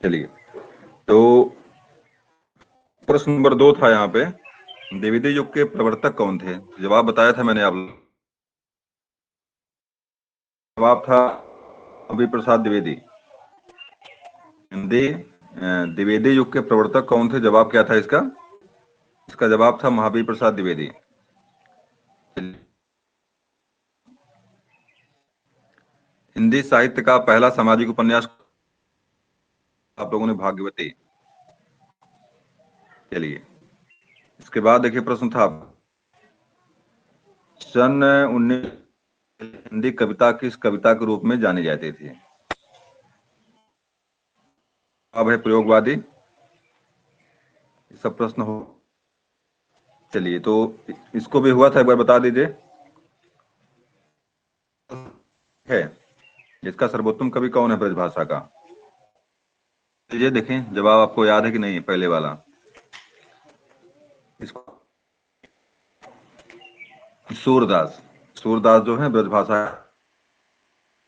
चलिए, तो प्रश्न नंबर 2 था यहाँ पे, द्विवेदी युग के प्रवर्तक कौन थे? जवाब बताया था मैंने आप, जवाब था महावीर प्रसाद द्विवेदी। हिंदी द्विवेदी युग के प्रवर्तक कौन थे? जवाब क्या था इसका? इसका जवाब था महावीर प्रसाद द्विवेदी। हिंदी साहित्य का पहला सामाजिक उपन्यास आप लोगों ने भाग्यवती। चलिए, इसके बाद देखिए प्रश्न था, सन 19 हिंदी कविता किस कविता के रूप में जानी जाती थी? अब है प्रयोगवादी। सब प्रश्न हो, चलिए तो इसको भी हुआ था, एक बार बता दीजिए। है इसका सर्वोत्तम कवि कौन है ब्रजभाषा का? लीजिए, देखें जवाब आपको याद है कि नहीं पहले वाला। इसको सूरदास, सूरदास जो है ब्रजभाषा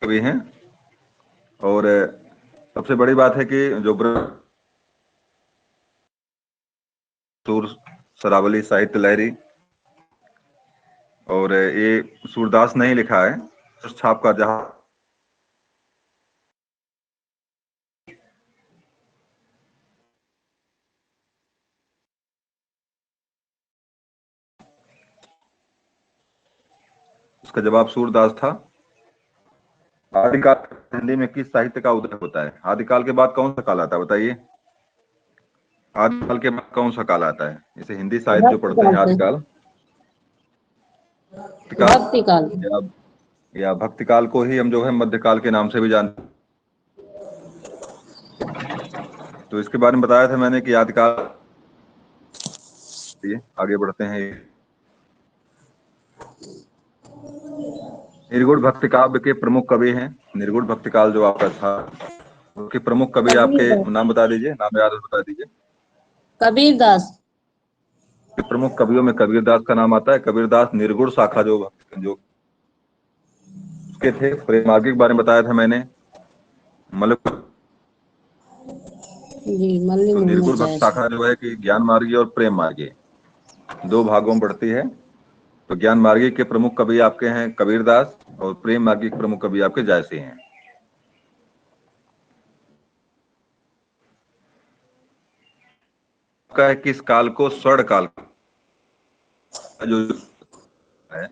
कवि हैं। और सबसे बड़ी बात है कि जो सूर शरावली साहित्य लहरी, और ये सूरदास नहीं लिखा है, छाप का जहां उसका जवाब सूरदास था। आदिकाल हिंदी में किस साहित्य का उदय होता है? आदिकाल के बाद कौन सा काल आता है बताइए? आदिकाल के बाद कौन सा काल आता है? इसे हिंदी साहित्य जो भक्ति पढ़ते हैं काल से। आदिकाल, भक्ति काल। या भक्ति काल को ही हम जो है मध्यकाल के नाम से भी जानते हैं। तो इसके बारे में बताया था मैंने कि आदिकाल। आगे बढ़ते हैं। निर्गुण भक्ति काव्य के प्रमुख कवि हैं। निर्गुण भक्ति काल जो आपका था, उसके प्रमुख कवि आपके कबीरदास। नाम बता दीजिए, नाम याद है बता दीजिए। कबीरदास। प्रमुख कवियों में कबीरदास का नाम आता है। कबीरदास निर्गुण शाखा जो उसके थे। प्रेम मार्गी के बारे में बताया था मैंने। मतलब जी, मल्ली तो मोहम्मद निर्गुण भक्त जायद। शाखा जो है कि ज्ञान मार्गी और प्रेम मार्गी दो भागों में बढ़ती है। तो ज्ञान मार्गी के प्रमुख कवि आपके हैं कबीरदास, और प्रेम मार्गी के प्रमुख कवि आपके जायसी हैं। का है किस काल को स्वर्ण काल जो है,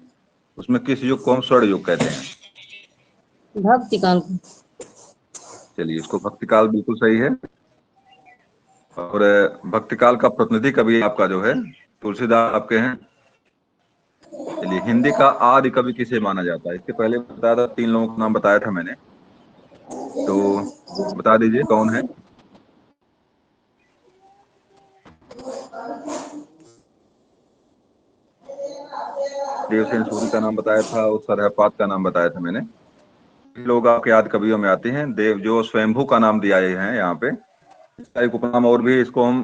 उसमें किस युग को हम स्वर्ण युग कहते हैं? भक्ति काल को। चलिए, इसको भक्ति काल बिल्कुल सही है। और भक्ति काल का प्रतिनिधि कवि आपका जो है तुलसीदास आपके हैं। चलिए, हिंदी का आदि कवि किसे माना जाता है? इसके पहले बताया था, 3 लोगों का नाम बताया था मैंने, तो बता दीजिए कौन है। देवसेन सूरी का नाम बताया था, और सरहपाद का नाम बताया था मैंने। लोग आपके आदि कवियों में आते हैं। देव जो स्वयंभू का नाम दिया हैं यहाँ पे, इसका एक उपनाम और भी, इसको हम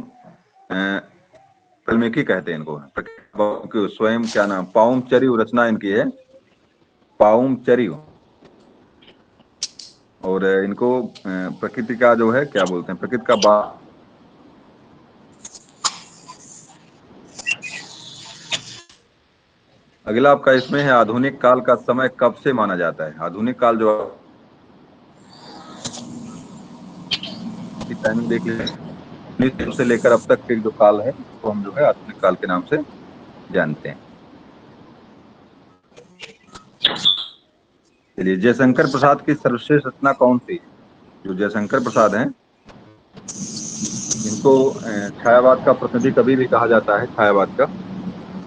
वाल्मीकि कहते हैं इनको। स्वयं क्या नाम, पाउमचर्य रचना इनकी है, पाउमचर्य। और इनको प्रकृति का जो है क्या बोलते हैं, प्रकृति का अगला आपका इसमें है, आधुनिक काल का समय कब से माना जाता है? आधुनिक काल जो टाइमिंग देख लीजिए, से लेकर अब तक के जो काल है उसको हम जो है आधुनिक काल के नाम से जानते हैं। चलिए, जयशंकर प्रसाद की सर्वश्रेष्ठ रचना कौन सी? जो जयशंकर प्रसाद हैं, इनको छायावाद का प्रतिनिधि कवि भी कहा जाता है, छायावाद का।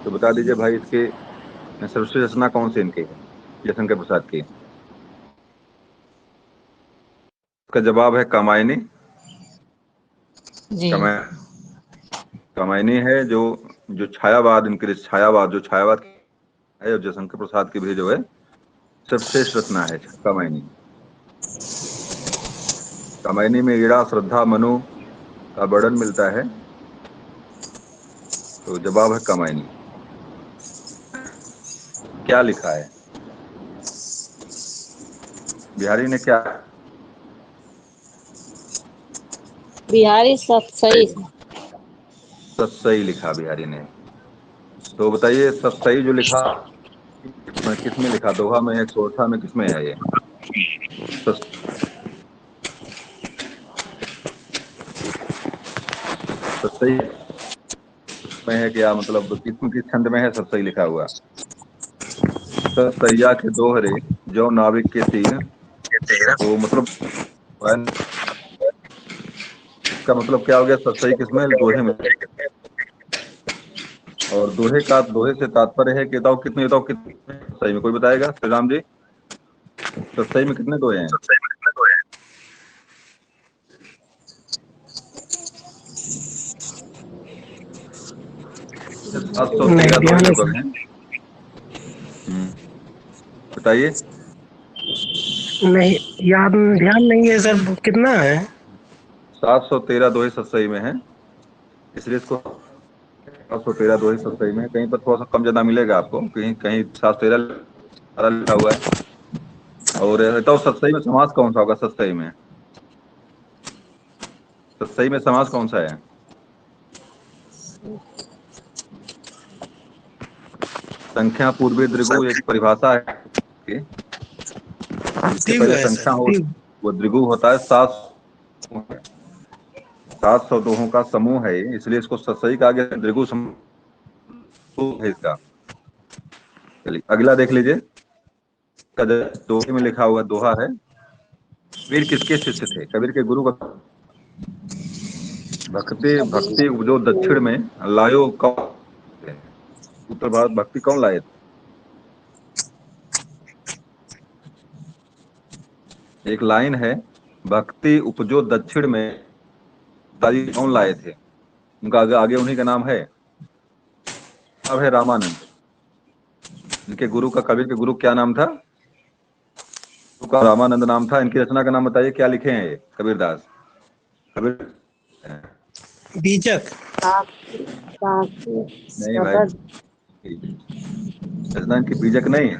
तो बता दीजिए भाई, इसके सर्वश्रेष्ठ रचना कौन सी इनकी है जयशंकर प्रसाद की? इसका जवाब है कामायनी। जी। कामायनी है जो छायावाद, इनके लिए छायावाद, जो छायावाद है, और जयशंकर प्रसाद की भी जो है सर्वश्रेष्ठ रचना है कामायनी। कामायनी में ईड़ा, श्रद्धा, मनु का वर्णन मिलता है। तो जवाब है कामायनी। क्या लिखा है बिहारी ने? क्या बिहारी सतसई। सतसई लिखा बिहारी ने। तो बताइए सतसई जो लिखा किस में लिखा, दोहा में है, चौथा में, किसमें है ये? सत- सतसई में है क्या, मतलब किस छंद में है सतसई लिखा हुआ? सतसैया के दोहरे जो नाविक के तीर, तो मतलब इसका मतलब क्या हो गया, सतसई किसमें, दोहे में। और दोहे से तात्पर्य है कि बताओ कितने सही में, कोई बताएगा श्री राम जी? सतसई में कितने दोहे हैं? 713 नहीं, दोहे ध्यान लगभग नहीं। हैं। बताइए। नहीं, याद ध्यान नहीं है सर, कितना है? 713 दोहे सतसई में है, इसलिए इसको 713 दोहे सतसई में है। कहीं पर थोड़ा सा कम ज्यादा मिलेगा आपको, कहीं कहीं 713 लिखा हुआ है। और बताओ सतसई में समास कौन सा होगा? सतसई में, सतसई में समास कौन सा है? संख्या पूर्वी दृगु एक परिभाषा है, जिसके द्विगु पहले है सर, संख्या हो द्विगु। वो द्विगु होता है। 700 दोहों का समूह है ये, इसलिए इसको सतसई कहा गया। द्विगु समूह है इसका। चलिए अगला देख लीजिए। दोहे में लिखा हुआ दोहा है, कबीर किसके शिष्य थे? कबीर के गुरु का। भक्ति भक्ति जो दक्षिण में लायो कौन थे? उत्तर भारत भक्ति कौन लाए थे? एक लाइन है, भक्ति उपजो दक्षिण में, ताजी कौन लाए थे? उनका आगे उन्हीं का नाम है। अब है रामानंद। इनके गुरु का, कबीर के गुरु क्या नाम था? गुरु का रामानंद नाम था। इनकी रचना का नाम बताइए, क्या लिखे हैं ये कबीरदास? कबीर बीजक। नहीं भाई, रचना इनकी बीजक नहीं है,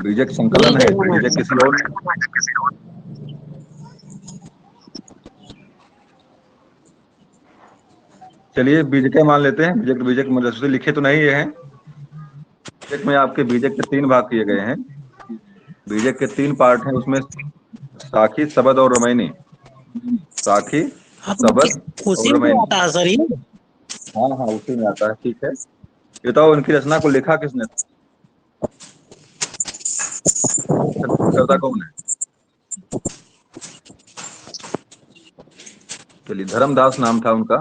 बीजक संकलन है, बीजक बीज किसी और। चलिए बीजक मान लेते हैं, बीजक बीजक मतलब लिखे तो नहीं ये हैं। बीजक में आपके बीजक के 3 भाग किए गए हैं। बीजक के 3 पार्ट हैं, उसमें साखी, शबद और रामायणी। साखी, हाँ, तो शबद उसी और में रामायणी। आता है सर ये। हाँ हाँ उसी में आता है, ठीक है। ये बताओ इनकी रचना को लिखा किसने? करता कौन है? चलिए धर्मदास नाम था उनका।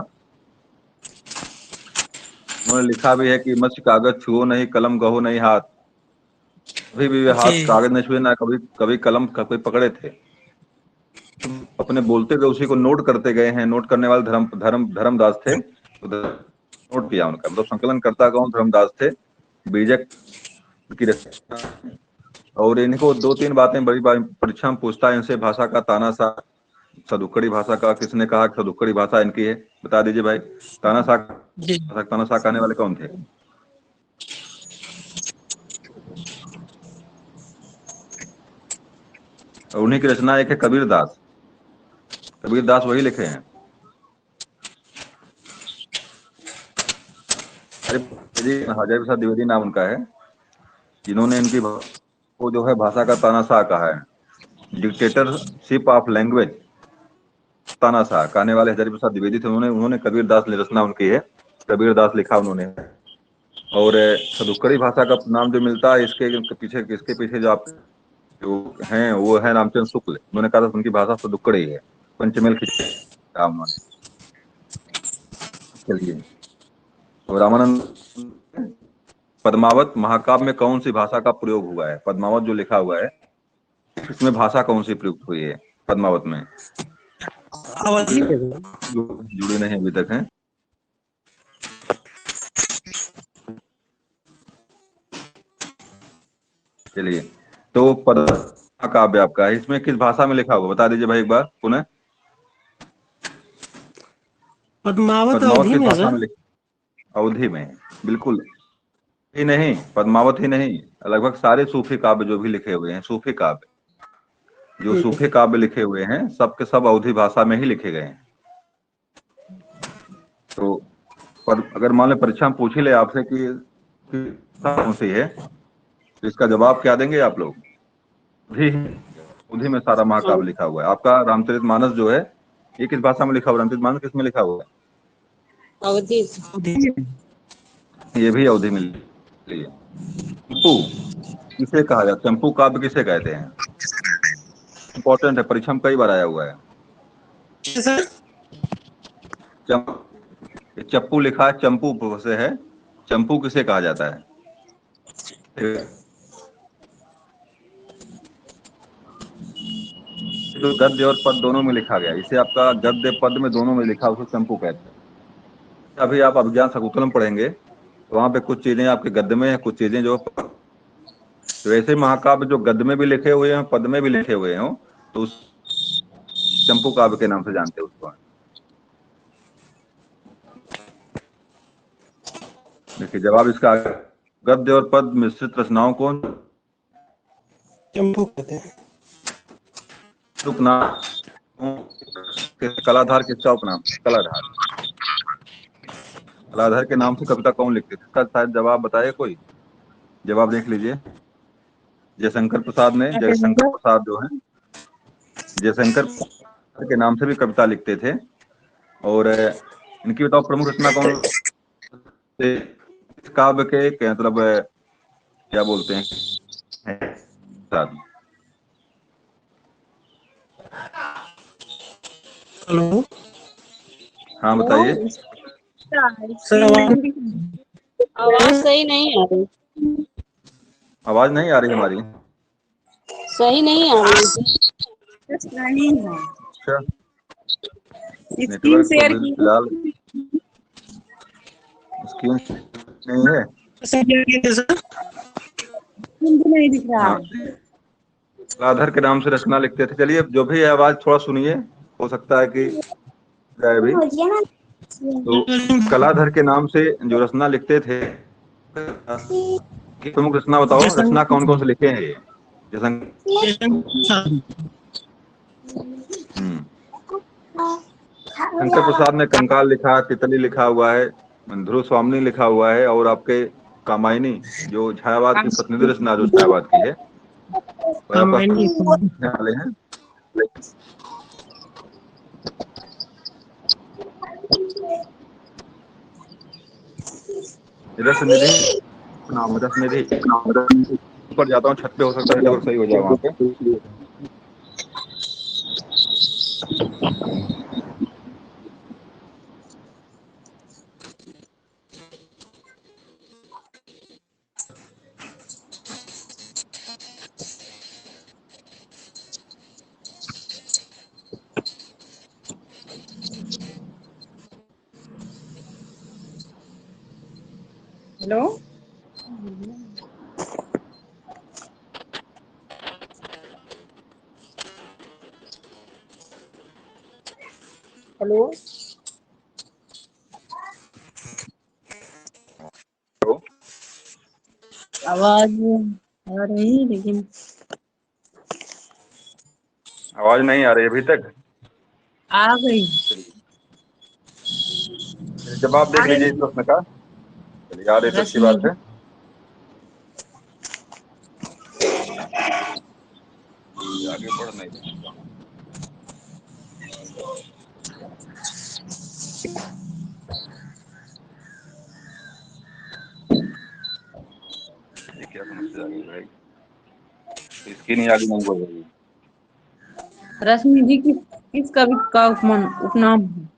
उन्होंने लिखा भी है कि मत्स्य कागज छुओ नहीं, कलम गहो नहीं हाथ। कभी भी वे जी। हाथ कागज नहीं छुए, ना कभी कभी कलम कभी पकड़े थे। अपने बोलते हुए उसी को नोट करते गए हैं। नोट करने वाले धर्मदास थे, तो नोट किया उनका, मतलब संकलन करता कौन? धर्मदास थे। बीजक की रचना। और इनको 2-3 बातें बड़ी बार परीक्षा में पूछता है इनसे, भाषा का तानाशाह, सदुक्कड़ी भाषा का किसने कहा कि सदुक्कड़ी भाषा इनकी है? बता दीजिए भाई। तानाशाह, जी। तानाशाह कहने वाले कौन थे? और उन्हीं की रचना एक है कबीरदास। कबीरदास वही लिखे हैं। अरे जी, हजारी प्रसाद द्विवेदी नाम उनका है, जिन्होंने इनकी को जो है भाषा का तानाशाह कहा है। डिक्टेटरशिप ऑफ लैंग्वेज तानाशाह कहने वाले हजारी प्रसाद द्विवेदी थे। उन्होंने उन्होंने कबीरदास ने रचना उनकी है, कबीरदास लिखा उन्होंने। और सदुक्कड़ी भाषा का नाम जो मिलता है इसके पीछे जो आप जो हैं वो है रामचंद्र शुक्ल। उन्होंने कहा था उनकी भाषा सदुक्कड़ी है, पंचमेल खिंचे कहा उन्होंने। चलिए, तो रामानंद, पद्मावत महाकाव्य में कौन सी भाषा का प्रयोग हुआ है? पद्मावत जो लिखा हुआ है, इसमें भाषा कौन सी प्रयुक्त हुई है पद्मावत में? अवधि में सर। जुड़े नहीं अभी तक हैं। चलिए, तो पद्मा काव्य आपका है, इसमें किस भाषा में लिखा हुआ बता दीजिए भाई एक बार पुनः। पद्मावत पद्मावत अवधि किस में भाषा सर। में अवधि में? बिल्कुल ही नहीं, पद्मावत ही नहीं, लगभग सारे सूफी काव्य जो भी लिखे हुए हैं, सूफी काव्य जो सूफी काव्य लिखे हुए हैं, सब के सब अवधी भाषा में ही लिखे गए हैं। तो पर अगर मान लो परीक्षा में पूछ ही ले आपसे कि कौन सी है, तो इसका जवाब क्या देंगे आप लोग? उधी उधी में सारा महाकाव्य लिखा हुआ है। आपका रामचरितमानस जो है, ये किस भाषा में लिखा हुआ है? रामचरितमानस किस में लिखा हुआ अवधि। है? ये भी अवधि में लिखी है। चंपू किसे कहा जाता है? चंपू काव्य किसे कहते हैं? इंपॉर्टेंट है, परीक्षा में कई बार आया हुआ है। सर ये चप्पू लिखा है, चंपू से है। चंपू किसे कहा जाता है? तो गद्य और पद दोनों में लिखा गया, इसे आपका गद्य पद में दोनों में लिखा, उसको चंपू कहते हैं। अभी आप अभिज्ञान शाकुंतलम पढ़ेंगे तो वहां पे कुछ चीजें आपके गद्य में है, कुछ चीजें जो तो ऐसे महाकाव्य जो गद्य में भी लिखे हुए हैं, पद में भी लिखे हुए हों, तो उस चंपू काव्य के नाम से जानते हैं उसको। देखिए जवाब इसका, गद्य और पद मिश्रित रचनाओं को चंपू कहते हैं। उपनाम। कलाधार किसका उपनाम? कलाधार। कलाधार के नाम से कविता कौन लिखते थे? इसका शायद जवाब बताए कोई? जवाब देख लीजिए। जयशंकर प्रसाद ने, जयशंकर प्रसाद जो है, जयशंकर के नाम से भी कविता लिखते थे। और इनकी बताओ प्रमुख रचना कौन से इस काव्य के मतलब क्या बोलते हैं? हेलो हाँ बताइए। सर, आवाज आवाज सही नहीं आ रही। आवाज नहीं आ रही हमारी? सही नहीं आ रही। नहीं है। अच्छा, स्क्रीन नेटवर्क तो शेयर अभी की फिलहाल स्क्रीन नहीं है। सर क्या कहते सर? भी नहीं दिख रहा हाँ, है। कलाधर के नाम से रचना लिखते थे। चलिए जो भी है, आवाज थोड़ा सुनिए, हो सकता है कि जाए भी। तो कलाधर के नाम से जो रचना लिखते थे, की प्रमुख रचना बताओ, रचना कौन कौन से लिखे हैं ये? जयशंकर शंकर प्रसाद ने कंकाल लिखा, तितली लिखा हुआ है, ध्रुव स्वामिनी लिखा हुआ है, और आपके कामायनी जो छायावाद की प्रतिनिधि रचना जो छायावाद की है, और आपका रामायण वाले हैं रस निधि। नाम रस निधि। ऊपर जाता हूँ छत पे, हो सकता है नेटवर्क सही हो जाए वहां पे। हेलो हेलो तो आवाज आ रही है लेकिन आवाज नहीं आ रही अभी तक? आ गई। जवाब आ देख लीजिए इस गई प्रश्न का। चलिए, आ रही तो अच्छी रश्मि बात है। आगे बढ़ नहीं सकता। ये क्या समस्या आ गई भाई? इसकी नहीं, आगे नहीं बढ़ रही। रश्मि जी किस कवि का उपनाम है?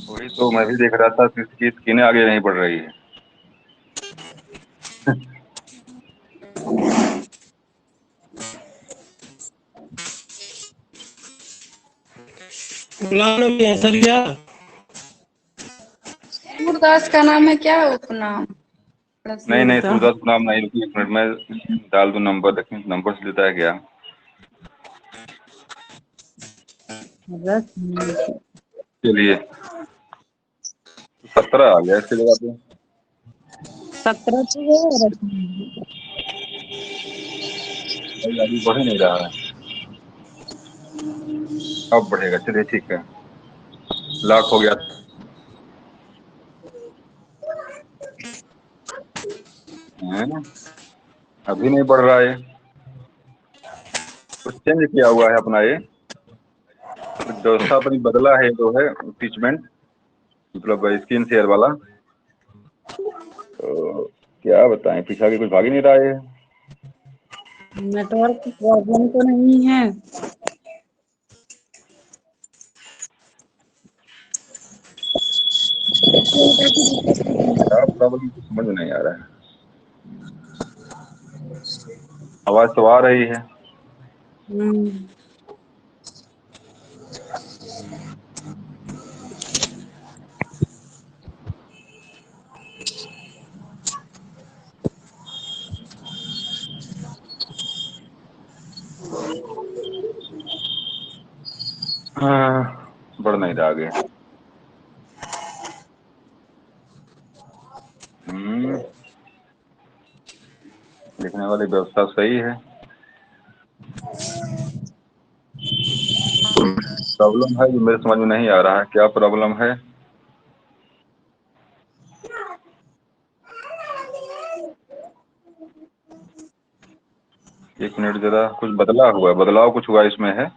वही तो मैं भी देख रहा था कि इसकी स्किनें आगे नहीं बढ़ रही है। बुलाना भी है सर क्या? सूरदास का नाम है क्या उपनाम? नहीं नहीं, सूरदास नाम नहीं। रुकिए एक मिनट, मैं डाल दूं नंबर। देखिए नंबर से लेता है क्या? रश्मि चलिए 17 आ गया इसके जगह पे। 17 तो है रश्मि। भाई आगे बढ़ ही नहीं रहा है। अब बढ़ेगा, चलिए ठीक है। लॉक हो गया। हैं? अभी नहीं बढ़ रहा है, कुछ चेंज किया हुआ है अपना ये कुछ व्यवस्था अपनी बदला है जो है टीचमेंट, मतलब स्क्रीन शेयर वाला। तो क्या बताएं, पीछा के कुछ भाग ही नहीं रहा है। नेटवर्क प्रॉब्लम तो नहीं है? क्या प्रॉब्लम कुछ समझ नहीं आ रहा है। आवाज तो आ रही है। हम्म, हाँ, बढ़ नहीं रहा आगे। लिखने वाली व्यवस्था सही है। प्रॉब्लम है जो मेरे समझ में नहीं आ रहा है, क्या प्रॉब्लम है। एक मिनट जरा, कुछ बदला हुआ है, बदलाव कुछ हुआ इसमें है।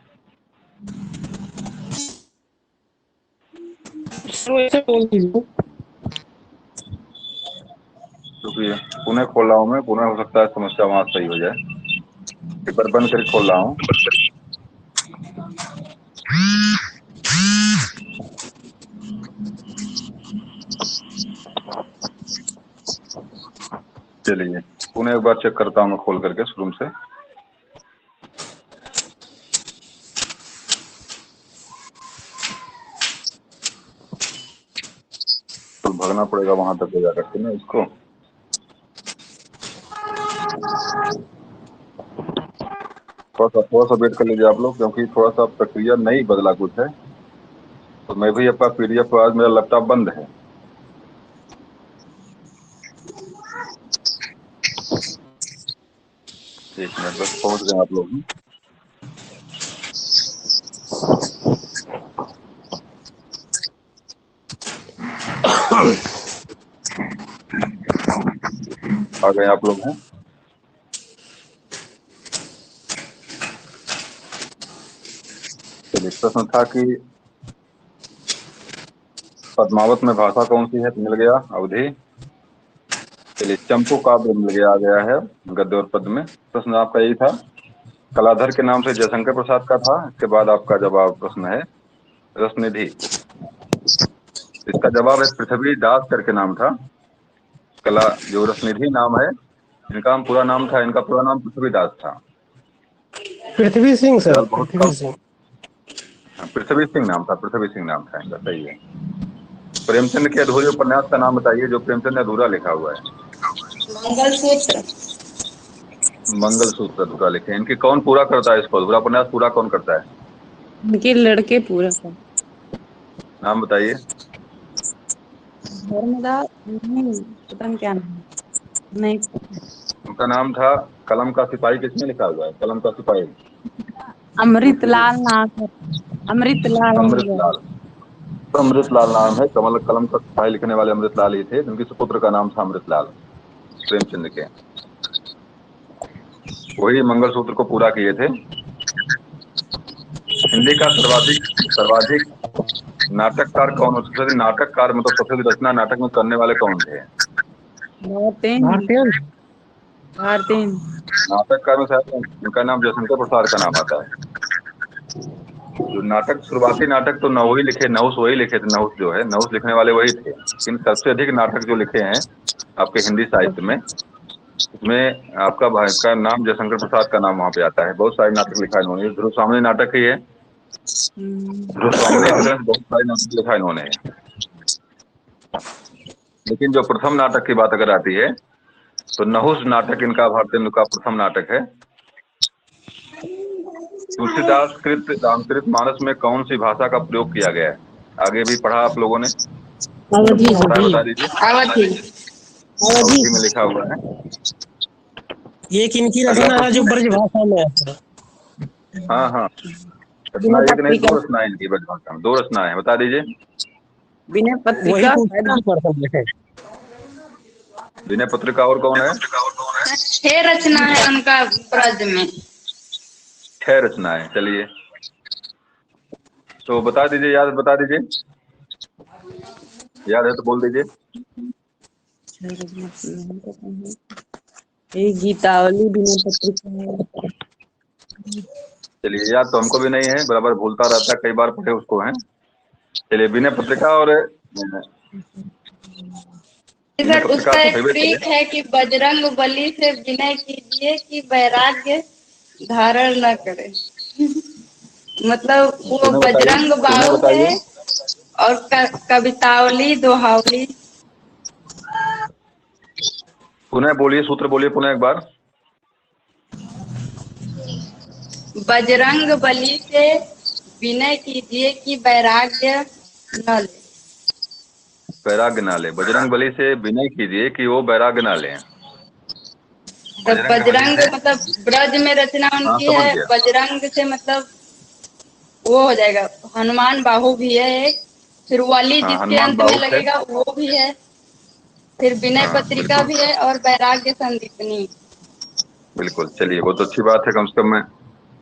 सर वैसे बोल दीजिए। क्योंकि पुनः खोल रहा हूँ मैं, पुनः हो सकता है समस्या वहां सही हो जाए। एक बार बंद करके खोल रहा हूँ। चलिए पुनः एक बार चेक करता हूँ मैं खोल करके शुरू से। तो भागना पड़ेगा वहां तक जा करके ना इसको। थोड़ा सा वेट कर लीजिए आप लोग, क्योंकि थोड़ा सा प्रक्रिया नहीं बदला कुछ है। तो मैं भी आपका PDF, आज मेरा लैपटॉप बंद है। एक मिनट बस, पहुंच गए आप लोग। आ गए आप लोग हैं। चलिए, प्रश्न था कि पद्मावत में भाषा कौन सी है, तो मिल गया अवधि। चलिए, चंपू काव्य मिल गया, आ गया है गद्य और पद्य में। प्रश्न आपका यही था, कलाधर के नाम से जयशंकर प्रसाद का था। इसके बाद आपका जवाब प्रश्न है रसनिधि। इसका जवाब है पृथ्वी दास करके नाम था। कला जो रसनिधि नाम है, इनका पूरा नाम था, इनका पूरा नाम पृथ्वी दास था। पृथ्वी सिंह सर, केवल बहुत पृथ्वी कम, सिंह। पृथ्वी सिंह नाम था, पृथ्वी सिंह नाम था इनका, सही है। प्रेमचंद के अधूरे उपन्यास का नाम बताइए जो प्रेमचंद ने अधूरा लिखा हुआ है। मंगलसूत्र। मंगलसूत्र अधूरा लिखे। इनकी कौन पूरा करता है इसको, अधूरा उपन्यास पूरा कौन करता है, इनके लड़के पूरा कर। नाम बताइए। धर्मदास नहीं, पता नहीं क्या नाम, नहीं। उनका नाम था कलम का सिपाही। किसने लिखा हुआ है कलम का सिपाही, जो कि अमृतलाल नाम है, अमृतलाल है। अमृतलाल। तो अमृतलाल नाम है, कमल कलम का सिपाही लिखने वाले अमृतलाल ही थे। उनके सुपुत्र का नाम था अमृतलाल, प्रेमचंद के। वही मंगलसूत्र को पूरा किए थे। हिंदी का सर्वाधिक सर्वाधिक नाटककार कौन हो, सबसे अधिक नाटककार मतलब सबसे अधिक रचना नाटक में करने वाले कौन थे। भारतीय भारतीय। भारतीय नाटककार में शायद उनका नाम जयशंकर प्रसाद का नाम आता है। जो नाटक, शुरुआती नाटक तो नौ ही लिखे, नहुस वही लिखे थे। नहुस जो है, नहुस लिखने वाले वही थे। लेकिन सबसे अधिक नाटक जो लिखे हैं आपके हिंदी साहित्य में, उसमें आपका भाई का नाम जयशंकर प्रसाद का नाम वहां पे आता है। बहुत सारे नाटक लिखा इन्होंने, ध्रुव सामने नाटक ही है। ध्रुव सामने की तरह से बहुत सारे नाटक लिखा इन्होंने। लेकिन जो प्रथम नाटक की बात अगर आती है तो नहुस नाटक इनका भारतेंदु का प्रथम नाटक है। तुलसीदास कृत रामचरितमानस में कौन सी भाषा का प्रयोग किया गया है, आगे भी पढ़ा आप लोगों ने, अवधि पता है बता दीजिए। अवधि। अवधि में लिखा हुआ है। एक इनकी अगला रचना है जो प्रश्न। ब्रज भाषा में है। हाँ हाँ, रचना विनय एक नहीं, पत्रिका, दो रचनाएं इनकी ब्रज भाषा में, 2 रचनाएं बता दीजिए। विनय वही पत्रिका पूछता है। विनय पत्रिका और कौन है? 6 रचना है उनका ब्रज में। 6 रचनाएं। चलिए तो बता दीजिए, याद है बता दीजिए, याद है तो बोल दीजिए। एक गीतावली विनय पत्रिका है। चलिए, याद तो हमको भी नहीं है, बराबर भूलता रहता है, कई बार पढ़े उसको हैं। चलिए, विनय पत्रिका और विनय सर पत्रिका उसका तो एक फेवरेट ट्रिक है। है कि बजरंग बली से विनय कीजिए कि वैराग्य धारण न करे। मतलब वो पुनः बताइए, बजरंग पुनः बाहु बताइए। है और कवितावली दोहावली। पुनः बोलिए, सूत्र बोलिए पुनः एक बार। बजरंग बली से विनय कीजिए कि वैराग्य न ले। वैराग्य ना ले। बजरंग बली से विनय कीजिए कि वो वैराग्य ना ले। तो बजरंग बली बजरंग से, मतलब ब्रज में रचना हाँ उनकी समझ है। गया। बजरंग से मतलब वो हो जाएगा, हनुमान बाहु भी है एक, फिर वली हाँ, जिसके हनुमान अंत में बाहुक है। लगेगा वो भी है, फिर विनय हाँ पत्रिका बिल्कुल भी है और वैराग्य संदीपनी। बिल्कुल। चलिए, बहुत अच्छी बात है, कम से कम मैं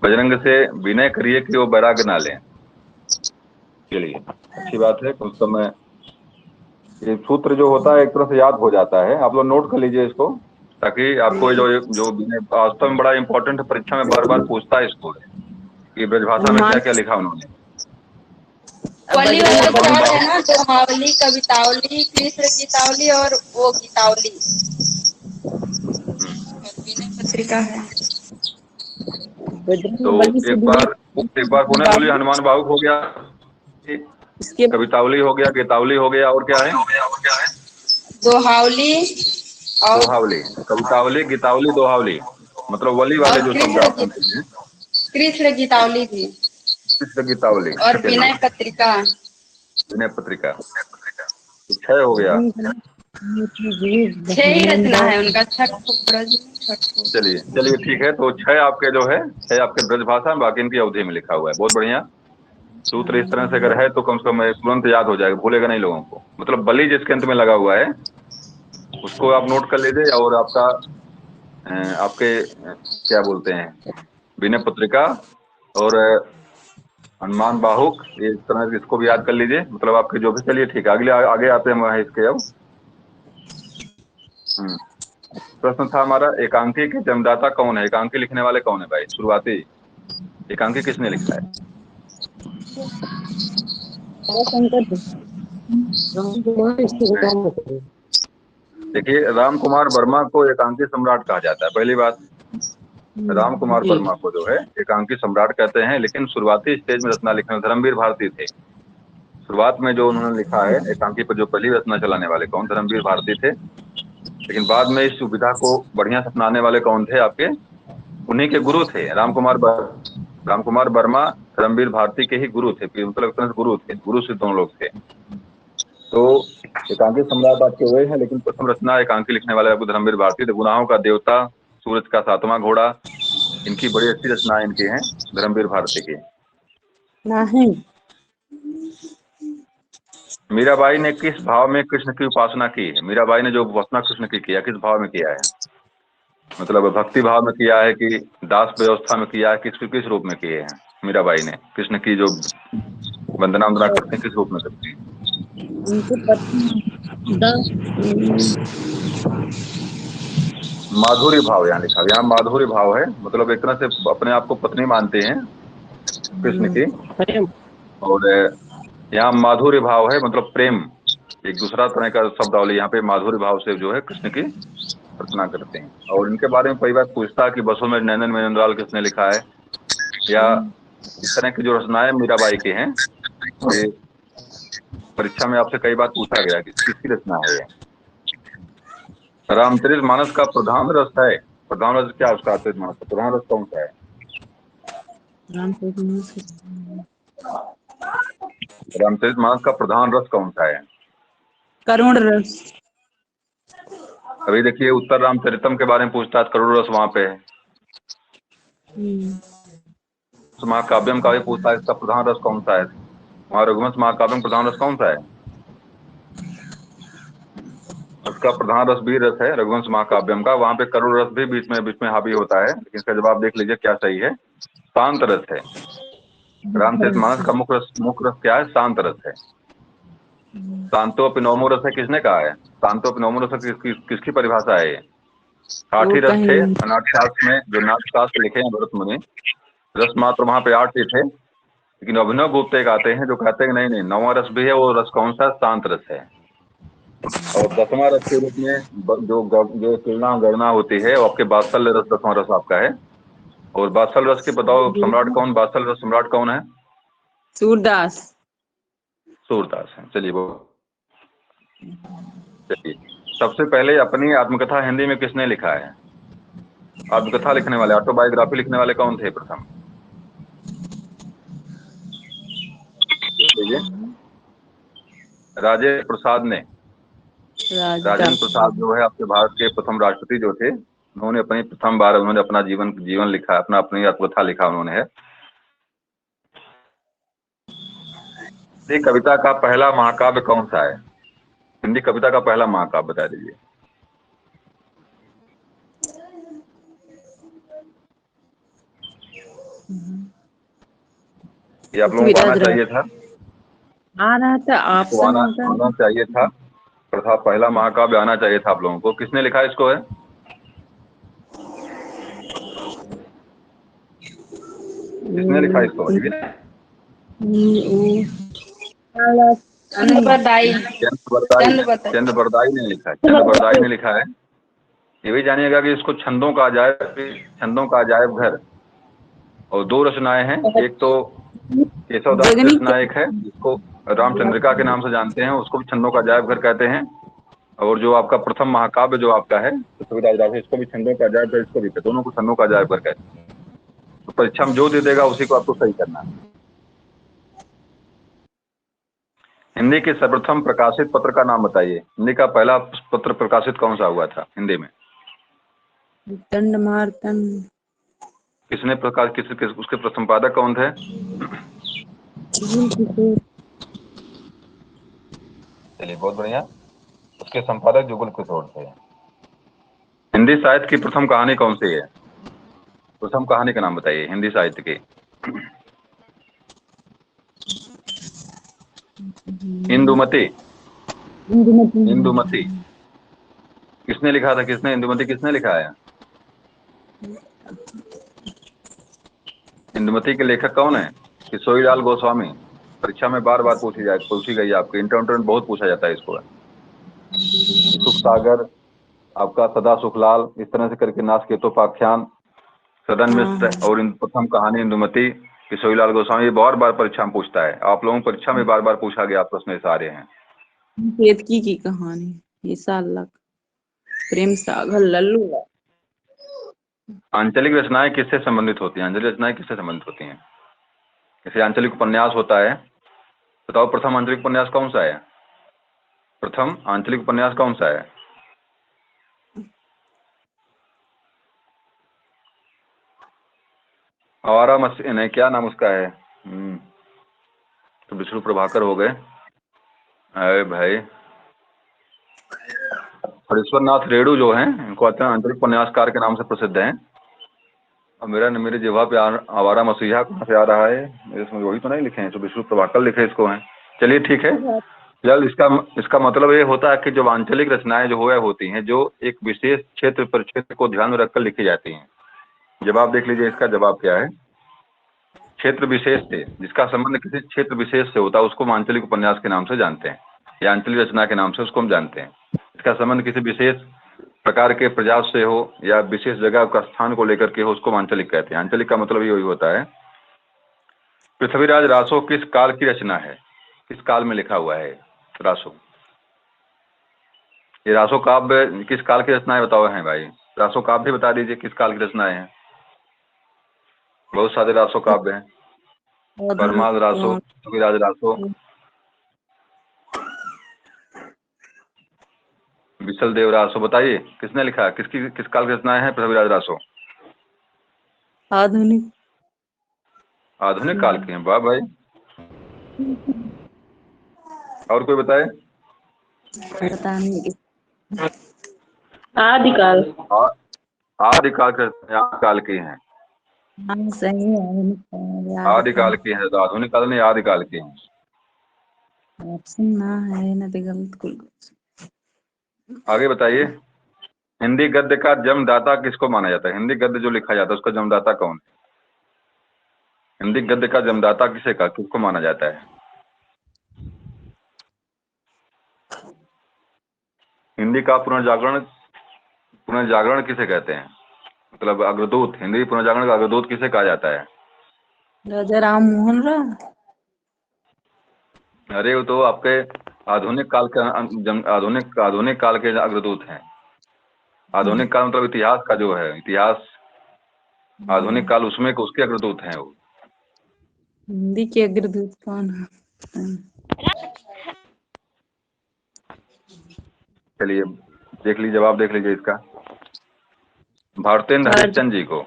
बजरंग से विनय करिए कि वो वैराग्य ना ले। चलिए, अच्छी बात है, कम से कम मैं ये सूत्र जो होता है एक तरह से याद हो जाता है। आप लोग नोट कर लीजिए इसको, ताकि आपको ये जो जो विनय वास्तव में बड़ा इंपॉर्टेंट है, परीक्षा में बार बार पूछता है इसको कि ब्रजभाषा में क्या हनुमान क्या लिखा उन्होंने। वली वाले बजरंग हनुमान 4 है बाहुक, ना, दोहावली, कवितावली, कृष्ण गीतावली और वो गीतावली और विनय पत्रिका है। तो बजरंग बली से एक विनय बार पुनः बोलिए। बाबू हनुमान बाहुक हो गया, इसके कवितावली हो गया, गीतावली हो गया, और क्या है? दोहावली और दोहावली। कवितावली, गीतावली, दोहावली, मतलब वली वाले जो शब्द आप सुनते हैं। कृष्ण गीतावली भी कृष्ण गीतावली। और चलिए, विनय पत्रिका। विनय पत्रिका तो 6 हो गया। छह ही रचना है उनका, छठ ब्रज में, छठ को। चलिए चलिए, ठीक है। तो 6 आपके जो है, 6 आपके ब्रजभाषा में, बाकी इनकी अवधि में लिखा हुआ है। बहुत बढ़िया। सूत्र इस तरह से अगर है तो कम से कम तुरंत याद हो जाएगा, भूलेगा नहीं लोगों को। मतलब बलि जिसके अंत में लगा हुआ है उसको आप नोट कर लीजिए, और आपका आपके क्या बोलते हैं, विनय पत्रिका और हनुमान बाहुक, ये इस तरह से इसको भी याद कर लीजिए। मतलब आपके जो भी, चलिए ठीक है, अगले आगे आते हैं वहाँ इसके अब। हम्म, प्रश्न था हमारा, एकांकी के जन्मदाता कौन है? एकांकी लिखने वाले कौन है भाई? शुरुआती एकांकी किसने लिखा है? शंकर इसको नहीं। काम करो। देखिए, राम कुमार वर्मा को एकांकी सम्राट कहा जाता है, पहली बात। राम कुमार जी वर्मा को जो है एकांकी सम्राट कहते हैं, लेकिन शुरुआती स्टेज में रचना लिखने धर्मवीर भारती थे। शुरुआत में जो उन्होंने लिखा है एकांकी पर, जो पहली रचना चलाने वाले कौन? धर्मवीर भारती थे। लेकिन बाद में इस सुविधा को बढ़िया से अपनाने वाले कौन थे आपके? उन्हीं के गुरु थे, राम कुमार वर्मा धर्मवीर भारती के ही गुरु थे, मतलब एक तरह से गुरु थे, गुरु से दोनों लोग थे। तो एकांकी सम्राट आपके हुए हैं, लेकिन प्रथम रचना एकांकी लिखने वाले आपको धर्मवीर भारती थे। गुनाहों का देवता, सूरज का 7वां घोड़ा, इनकी बड़ी अच्छी रचनाएं इनकी हैं, धर्मवीर भारती की। नहीं मीराबाई ने किस भाव में कृष्ण की उपासना की? मीराबाई ने जो उपासना कृष्ण की किया, किस भाव में किया है? मतलब भक्ति भाव में किया है कि दास व्यवस्था में किया है, किस रूप में किए हैं मीराबाई ने? कृष्ण की जो वंदना वंदना करते हैं, किस रूप में करते हैं? उनके पत्नी माधुर्य भाव यहाँ लिखा है, यहाँ माधुर्य भाव है, मतलब एक तरह से अपने आप को पत्नी मानते हैं कृष्ण की। प्रेम। और यहाँ माधुर्य भाव है, मतलब प्रेम, एक दूसरा तरह का शब्दावली यहाँ पे माधुर्य भाव से जो है कृष्ण की रचना करते हैं। और इनके बारे में कई बार पूछता है कि बसों में नैनन में नंदलाल किसने लिखा है, या इस तरह की जो रचनाएं मीराबाई के हैं, ये परीक्षा में आपसे कई बार पूछा गया कि किसकी रचना है ये। रामचरितमानस का प्रधान रस है, प्रधान रस क्या उसका? रामचरितमानस का प्रधान रस कौन सा है? रामचरितमानस का प्रधान रस कौन सा है? करुण रस। अभी देखिए, उत्तर रामचरितम के बारे में पूछता है, करुण रस वहां पे है। महाकाव्यम का भी पूछता है, इसका प्रधान रस कौन सा है? वहाँ रघुवंश महाकाव्यम प्रधान रस कौन सा है? उसका प्रधान रस भी रस है रघुवंश महाकाव्यम का, वहां पे करुण रस भी बीच में हावी होता है, लेकिन इसका जवाब देख लीजिए क्या सही है, शांत रस है। रामचरितमानस का मुख्य रस क्या है? शांत रस है। शांतो पिनोमो रस है किसने कहा है? शांतो पिनोमो रस किसकी परिभाषा है ये? वो 8 ही रस थे कहीं नाट्यशास्त्र में, जो नाट्यशास्त्र लिखे हैं भरत मुनि, रस मात्र वहां पे 8 ही थे। लेकिन अभिनव गुप्त एक आते हैं जो कहते हैं कि नहीं नहीं 9वां रस भी है, वो रस कौन सा? शांत रस है। और 10वां रस के रूप में जो तुलना गणना होती है वो आपके बात्सल्य रस 10वां रस आपका है। और बात्सल्य रस के बताओ सम्राट कौन? बात्सल्य रस सम्राट कौन है? सूरदास। सूरदास है। चलिए वो, चलिए सबसे पहले अपनी आत्मकथा हिंदी में किसने लिखा है? आत्मकथा लिखने वाले, ऑटोबायोग्राफी लिखने वाले कौन थे प्रथम? राजेंद्र प्रसाद ने। राजेंद्र प्रसाद जो है आपके भारत के प्रथम राष्ट्रपति जो थे, उन्होंने अपनी प्रथम बार उन्होंने अपना जीवन लिखा, अपनी आत्मकथा लिखा उन्होंने है। हिंदी कविता का पहला महाकाव्य कौन सा है? हिंदी कविता का पहला महाकाव्य बता दीजिए। ये आप लोगों को आना चाहिए था, आ रहा था इसको ऑप्शन आना चाहिए था, पहला महाकाव्य आना चाहिए था आप लोगों को। किसने लिखा इसको है? किसने लिखा इसको? चंद्रबरदाई। चंद्रबरदाई ने लिखा है। चंद्रबरदाई ने लिखा है। ये भी जानिएगा कि इसको छंदों का अजायब घर, और 2 रचनाएं हैं। एक तो केशवदास कृष्ण नायक है, जिसको रामचंद्रिका के नाम से जानते हैं, उसको भी छंदों का अजायब घर कहते हैं। और जो आपका प्रथम महाकाव्य जो आपका है पृथ्वीराज रासो, इसको भी छंदों का अजायब घर, इसको भी, दोनों को छंदों का अजायब घर कहते हैं। तो परीक्षा में जो दे देगा उसी को आपको सही करना है। हिंदी के सर्वप्रथम प्रकाशित पत्र का नाम बताइए। हिंदी का पहला पत्र प्रकाशित कौन सा हुआ था हिंदी में? दंडमार्तन। किसने प्रकाश उसके संपादक कौन थे? चलिए बहुत बढ़िया, उसके संपादक जुगल किशोर थे। हिंदी साहित्य की प्रथम कहानी कौन सी है? प्रथम कहानी का नाम बताइए हिंदी साहित्य की। इंदुमती। इंदुमती किसने लिखा था? इंदुमती किसने लिखा है? इंदुमती के लेखक कौन है? किशोरीलाल गोस्वामी। परीक्षा में बार बार पूछी गई आपके, इंटर में बहुत पूछा जाता है इसको। सुख सागर आपका, सदा सुखलाल, इस तरह से करके नासकेतोपाख्यान, सदन मिश्र, और प्रथम कहानी इंदुमती, किशोरीलाल गोस्वामी। ये बार बार परीक्षा में पूछता है। आप लोगों को परीक्षा में बार बार पूछा गया प्रश्न सारे हैं। केतकी की कहानी, ईसालक, प्रेम सागर, लल्लू। आंचलिक रचनाएं किससे संबंधित होती हैं? आंचलिक रचनाएं किससे संबंधित होती हैं? जैसे आंचलिक उपन्यास होता है, बताओ प्रथम आंचलिक उपन्यास कौन सा है? प्रथम आंचलिक उपन्यास कौन सा है? आवारा मसीह नहीं, क्या नाम उसका है? तो विष्णु प्रभाकर हो गए। अरे भाई, हरीश्वर नाथ रेणु जो हैं, इनको आंचलिक उपन्यासकार के नाम से प्रसिद्ध हैं। और मेरे जिह्वा पे आवारा मसीहा कहाँ से आ रहा है? मेरे समझ वही तो नहीं लिखे हैं, तो विष्णु प्रभाकर लिखे इसको हैं। चलिए ठीक है। जल इसका मतलब ये होता है कि जो आंचलिक रचनाएं जो होती हैं, जो एक विशेष क्षेत्र को ध्यान में रखकर लिखी जाती हैं। जवाब देख लीजिए, इसका जवाब क्या है? क्षेत्र विशेष से, जिसका संबंध किसी क्षेत्र विशेष से होता है, उसको हम आंचलिक उपन्यास के नाम से जानते हैं, या आंचलिक रचना के नाम से उसको हम जानते हैं। इसका संबंध किसी विशेष प्रकार के प्रजात से हो या विशेष जगह का स्थान को लेकर के हो, उसको आंचलिक कहते हैं। आंचलिक का मतलब यही होता है। पृथ्वीराज रासो किस काल की रचना है? किस काल में लिखा हुआ है रासो? ये रासो काव्य किस काल की रचनाएं बताओ हैं भाई? रासो काव्य बता दीजिए किस काल की रचनाएं हैं। बहुत सारे रासो काव्य हैं। परमाल रासो, पृथ्वीराज रासो, विशल देव रासो। बताइए किसने लिखा है? किस काल की रचनाएं हैं पृथ्वीराज रासो? आधुनिक काल की हैं। वाह भाई। और कोई बताए? पता नहीं। आदिकाल। आ- आदिकाल के आदिकाल की हैं। हाँ सही है, आदिकाल आदिकाल की है तो आधुनिक काल नहीं, आदिकाल की हैं। ऑप्शन ना है ना तो गलत कुल। आगे बताइए। हिंदी गद्य का जन्मदाता किसको माना जाता है? हिंदी गद्य जो लिखा जाता है उसका जन्मदाता कौन है? हिंदी गद्य का जन्मदाता किसको माना जाता है? हिंदी का पुनर्जागरण किसे कहते हैं? मतलब अग्रदूत, हिंदी पुनर्जागरण का अग्रदूत किसे कहा जाता है? राजा राम मोहन राय। अरे वो तो आपके आधुनिक काल के आधुनिक काल के अग्रदूत हैं। आधुनिक काल मतलब इतिहास का जो है, इतिहास आधुनिक काल उसमें उसके अग्रदूत हैं वो। हिंदी के अग्रदूत कौन है? चलिए देख लीजिए, जवाब देख लीजिए इसका। भारतेंद्र हरिश्चंद्र जी को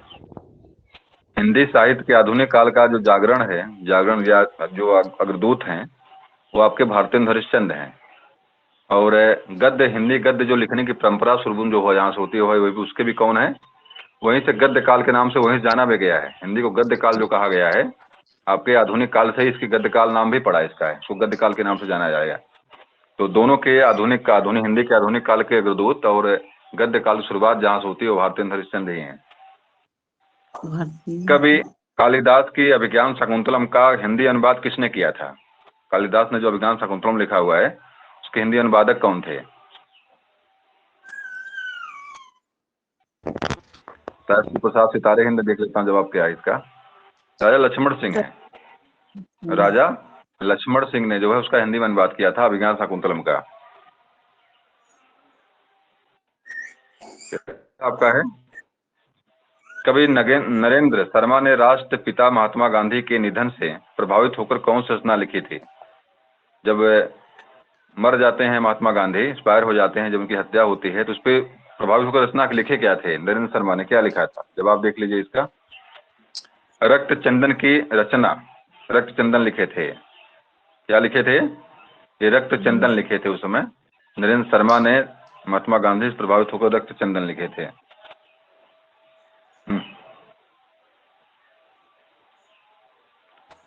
हिंदी साहित्य के आधुनिक काल का जो जागरण या जो अग्रदूत हैं वो आपके भारतेंद्र हरिश्चंद्र हैं। और हिंदी गद्य जो लिखने की परंपरा शुरू जो हो जहाँ से होती है वही उसके भी कौन है? वहीं से गद्य काल के नाम से वहीं से जाना भी गया है। हिंदी को गद्य काल जो कहा गया है, आपके आधुनिक काल से ही इसकी गद्य काल नाम भी पड़ा इसका है, इसको गद्य काल के नाम से जाना जाएगा। तो दोनों के आधुनिक हिंदी के आधुनिक काल के अग्रदूत और गद्य काल की शुरुआत जहाँ से होती है वो भारतेंद्र हरिश्चंद्र ही हैं। कवि कालिदास की अभिज्ञान शाकुंतलम का हिंदी अनुवाद किसने किया था? कालिदास ने जो अभिज्ञान शाकुंतलम लिखा हुआ है उसके हिंदी अनुवादक कौन थे? शास्त्री प्रसाद सितारे हिंद देख लेता हूँ जवाब क्या है इसका। राजा लक्ष्मण सिंह है। राजा लक्ष्मण सिंह ने जो है उसका हिंदी में अनुवाद किया था अभिज्ञान शाकुंतलम का। आपका है। कवि नरेंद्र शर्मा ने राष्ट्रपिता महात्मा गांधी के निधन से प्रभावित होकर कौन सी रचना लिखी थी? जब मर जाते हैं महात्मा गांधी, एक्सपायर हो जाते हैं, जब उनकी हत्या होती है तो उस पर प्रभावित होकर रचना लिखे क्या थे? नरेंद्र शर्मा ने क्या लिखा था? जवाब देख लीजिए इसका। रक्त चंदन की रचना, रक्त चंदन लिखे थे। क्या लिखे थे? ये रक्त चंदन लिखे थे उस समय। नरेंद्र शर्मा ने महात्मा गांधी से प्रभावित होकर रक्त चंदन लिखे थे।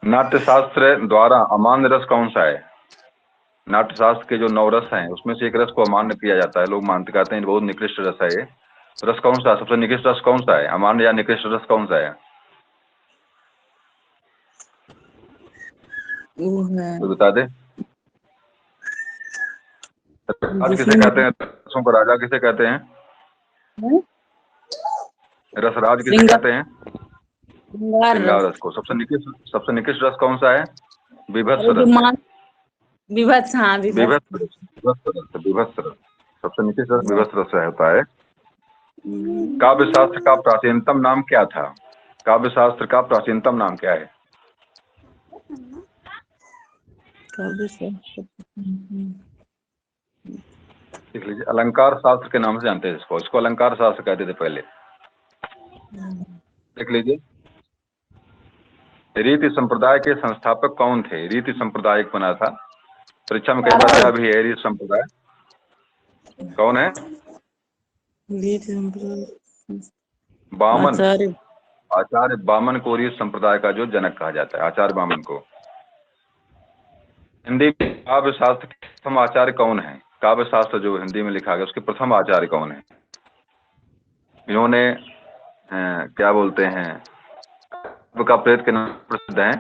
नाट्यशास्त्र द्वारा अमान्य रस कौन सा है? नाट्यशास्त्र के जो 9 रस हैं उसमें से एक रस को अमान्य किया जाता है। लोग मानते कहते हैं बहुत निकृष्ट रस है ये। रस कौन सा? सबसे निकृष्ट रस कौन सा है? अमान्य या निकृष्ट रस कौन सा है? वो है तो बता दे। आज किसे कहते हैं? रसों का राजा किसे कहते हैं? रसराज किसे कहते हैं? श्रृंगार रस को। सबसे निकृष्ट रस कौन सा है? विभत्स रस। विभत्स, हाँ विभत्स रस सबसे निकृष्ट रस विभत्स रस होता है। काव्य शास्त्र का प्राचीनतम नाम क्या था? काव्य शास्त्र का प्राचीनतम नाम क्या है? देख लीजिए, अलंकार शास्त्र के नाम से जानते हैं इसको। इसको अलंकार शास्त्र कहते थे पहले। देख लीजिए, रीति संप्रदाय के संस्थापक कौन थे? रीति संप्रदाय एक बना था, परीक्षा में कई बार आया भी है। रीति संप्रदाय कौन है? बामन, आचार्य बामन को रीति संप्रदाय का जो जनक कहा जाता है, आचार्य बामन को। हिंदी में काव्य शास्त्र के प्रथम आचार्य कौन है? काव्य शास्त्र जो हिंदी में लिखा गया उसके प्रथम आचार्य कौन है? इन्होंने क्या बोलते हैं, का प्रेत के नाम प्रसिद्ध हैं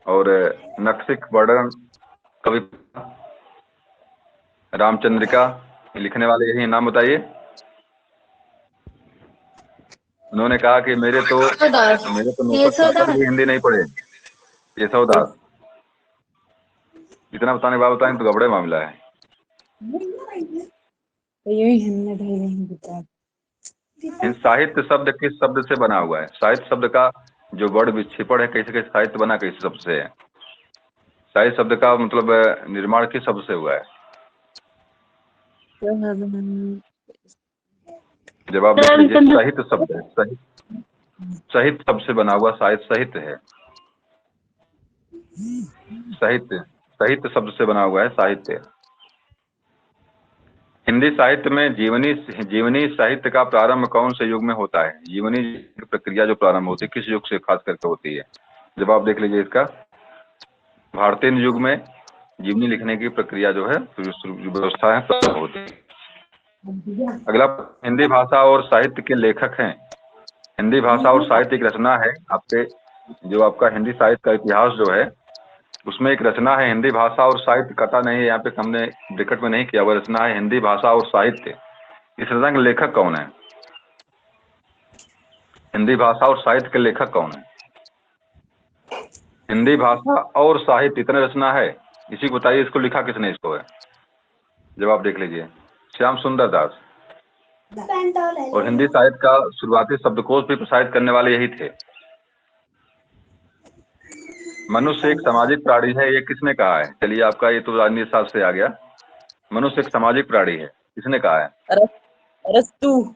और नक्सिक वर्णन कवि रामचंद्रिका लिखने वाले यही नाम बताइए। उन्होंने कहा कि मेरे तो नौकर भी हिंदी नहीं पढ़े। केशवदास। इतना बताने बाद बताएं तो गबड़े मामला है। साहित्य शब्द किस शब्द से बना हुआ है? साहित्य शब्द का जो वर्ड विक्षेपण है, कैसे कैसे साहित्य बना, कैसे शब्द से है? साहित्य शब्द का मतलब निर्माण किस शब्द से हुआ है? जवाब देख लीजिए। साहित्य शब्द है, साहित्य शब्द से बना हुआ साहित्य है। साहित्य शब्द से बना हुआ है साहित्य। हिंदी साहित्य में जीवनी जीवनी साहित्य का प्रारंभ कौन से युग में होता है? जीवनी की प्रक्रिया जो प्रारंभ होती है किस युग से खास करके होती है? जवाब देख लीजिए इसका। भारतीय युग में जीवनी लिखने की प्रक्रिया जो है व्यवस्था है प्रारंभ होती है। अगला, हिंदी भाषा और साहित्य के लेखक हैं। हिंदी भाषा और साहित्य की रचना है आपके, जो आपका हिंदी साहित्य का इतिहास जो है उसमें एक रचना है। हिंदी भाषा और साहित्य कटा नहीं है यहाँ पे, हमने ब्रैकेट में नहीं किया, वो रचना है हिंदी भाषा और साहित्य। इस रचना के लेखक कौन है? हिंदी भाषा और साहित्य के लेखक कौन है? हिंदी भाषा और साहित्य इतने रचना है, इसी को बताइए, इसको लिखा किसने इसको है? जवाब देख लीजिए, श्याम सुंदर दास। और हिंदी साहित्य का शुरुआती शब्दकोश भी प्रसारित करने वाले यही थे। मनुष्य एक सामाजिक प्राणी है, ये किसने कहा है? चलिए, आपका ये तो राजनीति शास्त्र से आ गया। मनुष्य एक सामाजिक प्राणी है, किसने कहा है? अरस्तु।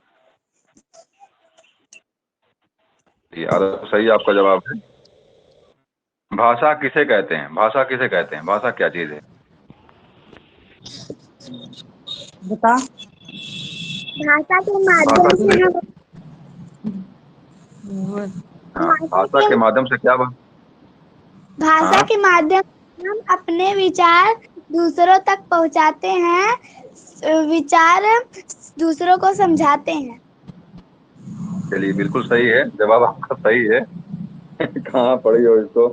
सही आपका जवाब है। भाषा किसे कहते हैं? भाषा किसे कहते हैं? भाषा क्या चीज है? बता। भाषा के माध्यम से हम भाषा के माध्यम से क्या भाषा के माध्यम से हम अपने विचार दूसरों तक पहुंचाते हैं, विचार दूसरों को समझाते हैं। चलिए, बिल्कुल सही है, जवाब आपका सही है। कहाँ पढ़ी हो इसको?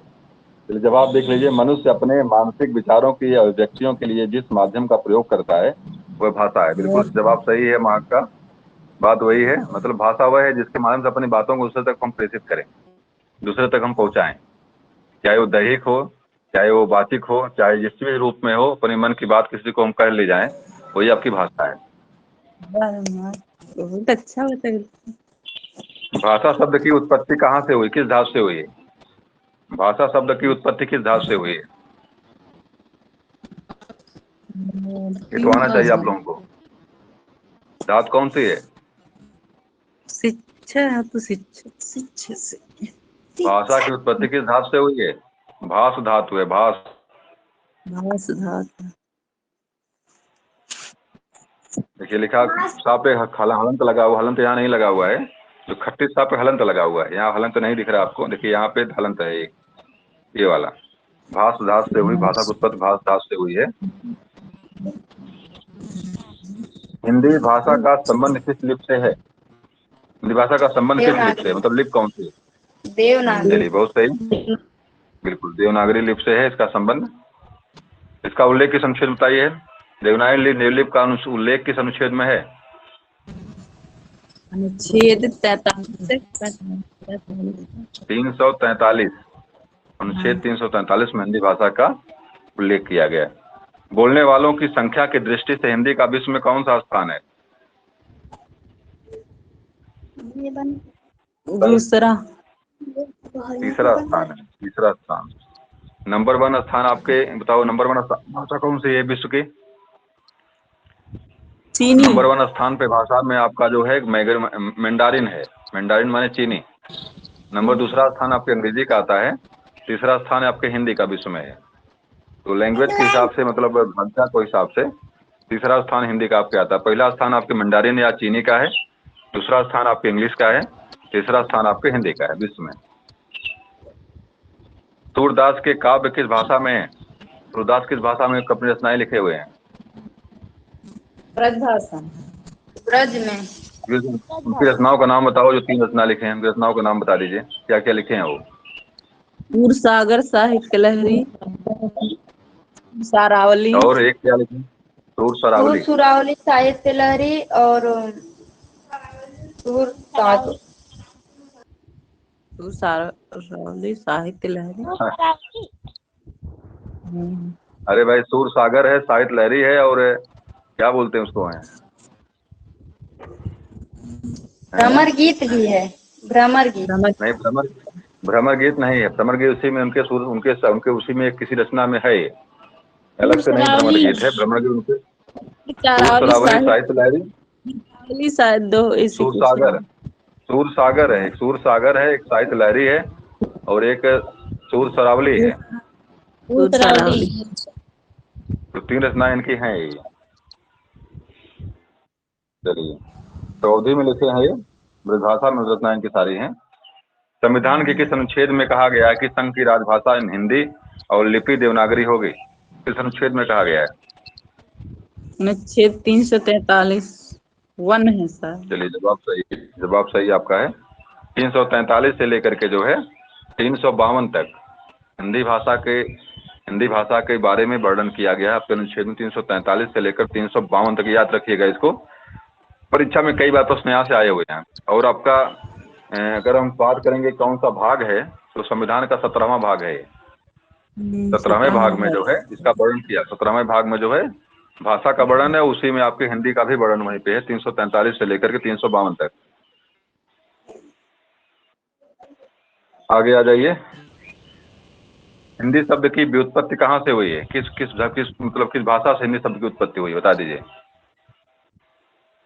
चलिए, जवाब देख लीजिए। मनुष्य अपने मानसिक विचारों की अभिव्यक्तियों के लिए जिस माध्यम का प्रयोग करता है वह भाषा है। बिल्कुल जवाब सही है मार्क का। बात वही है, मतलब भाषा वह है जिसके माध्यम से अपनी बातों को दूसरे तक हम प्रेषित करें, दूसरे तक हम पहुंचाएं, चाहे वो दैहिक हो, चाहे वो वाचिक हो, चाहे जिस भी रूप में हो, अपने मन की बात किसी को हम कह ले जाएं, वही आपकी भाषा है। बहुत अच्छा बता। भाषा शब्द की उत्पत्ति कहाँ से हुई, किस धातु से हुई है? भाषा शब्द की उत्पत्ति किस धातु से हुई है? ये तो आना चाहिए आप लोगों को। धातु कौन सी है? शिक्षा तो शिक्षा से। भाषा की उत्पत्ति किस धातु से हुई है? भास धातु है, भास। भास धातु। देखिए, लिखा सा पे हलंत लगा हुआ, हलंत यहाँ नहीं लगा हुआ है। जो खट्टी सा पे हलंत लगा हुआ है, यहाँ हलंत नहीं दिख रहा आपको। देखिए यहाँ पे हलंत है, ये वाला। भास धातु से हुई, भाषा की उत्पत्ति भास धातु से हुई है। हिंदी भाषा का संबंध किस लिपि से है? हिंदी भाषा का संबंध किस लिपि से, मतलब लिपि कौन सी है? देवनागरी। चलिए, बहुत सही, बिल्कुल देवनागरी लिपि से है इसका संबंध। इसका उल्लेख किस अनुच्छेद में बताइए? देवनागरी लिपि का उल्लेख किस अनुच्छेद में है? अनुच्छेद 343। अनुच्छेद 343 में हिंदी भाषा का उल्लेख किया गया है। बोलने वालों की संख्या की दृष्टि से हिंदी का विश्व में कौन सा स्थान है? दूसरा। तीसरा स्थान है, तीसरा स्थान। नंबर 1 स्थान आपके बताओ, नंबर 1 भाषा कौन सी है विश्व की? चीनी। नंबर 1 स्थान पे भाषा में आपका जो है मैंडारिन है। मैंडारिन माने चीनी। नंबर 2 स्थान आपके अंग्रेजी का आता है। तीसरा स्थान आपके हिंदी का विश्व में है। तो लैंग्वेज के हिसाब से, मतलब भाषा के हिसाब से तीसरा स्थान हिंदी का आपके आता है। पहला स्थान आपके मैंडारिन या चीनी का है, दूसरा स्थान आपके इंग्लिश का है, तीसरा स्थान आपके हिंदी का है विश्व में। सूरदास के काव्य किस भाषा में है? सूरदास किस भाषा में अपनी रचनाएं लिखे हुए हैं? ब्रज भाषा। ब्रज में। उनकी रचनाओं का नाम बताओ, जो 3 रचना लिखे हैं उनकी रचनाओं का नाम बता दीजिए, क्या क्या लिखे हैं वो? सूर सागर साहित्य लहरी, सारावली। और एक क्या लिखे? सूर सरावली। सुरावली साहित्य लहरी और सूर सागर। सूर सारावली साहित्य लहरी। अरे भाई, सूर सागर है, साहित्य लहरी है, और क्या बोलते हैं उसको? है भ्रमर गीत भी है। भ्रमर गीत नहीं, भ्रमर गीत नहीं है। भ्रमर गीत उसी में उनके सूर, उनके उसी में किसी रचना में है, अलग से नहीं भ्रमर गीत है। भ्रमर गीत उनके साहित्य लहरी, शायद दो। सूर सागर है, एक सूर सागर है, एक साहित्य लहरी है, और एक सूर सरावली है। तो 3 रचनाएं इनकी हैं ये। चलिए, तो अवधि में लिखे हैं ये मृदभाषा नवरत्ना इनकी सारी हैं। संविधान के किस अनुच्छेद में कहा गया है कि संघ की राजभाषा हिंदी और लिपि देवनागरी होगी? किस अनुच्छेद में कहा गया है? अनुच्छेद 343 वन है सर। चलिए, जवाब सही आपका है। 343 से लेकर के जो है 352 तक हिंदी भाषा के बारे में वर्णन किया गया है आपके अनुच्छेद में। 343 से लेकर 352 तक याद रखिएगा इसको। परीक्षा में कई बार प्रश्न यहाँ से आए हुए हैं। और आपका अगर हम बात करेंगे कौन सा भाग है, तो संविधान का 17वां भाग है। 17वें भाग में जो है इसका वर्णन किया। 17वें भाग में जो है भाषा का वर्णन है, उसी में आपके हिंदी का भी वर्णन वहीं पे है, 343 से लेकर के 352 तक। आगे आ जाइए। हिंदी शब्द की व्युत्पत्ति कहाँ से हुई है? किस भाषा से हिंदी शब्द की उत्पत्ति हुई, बता दीजिए।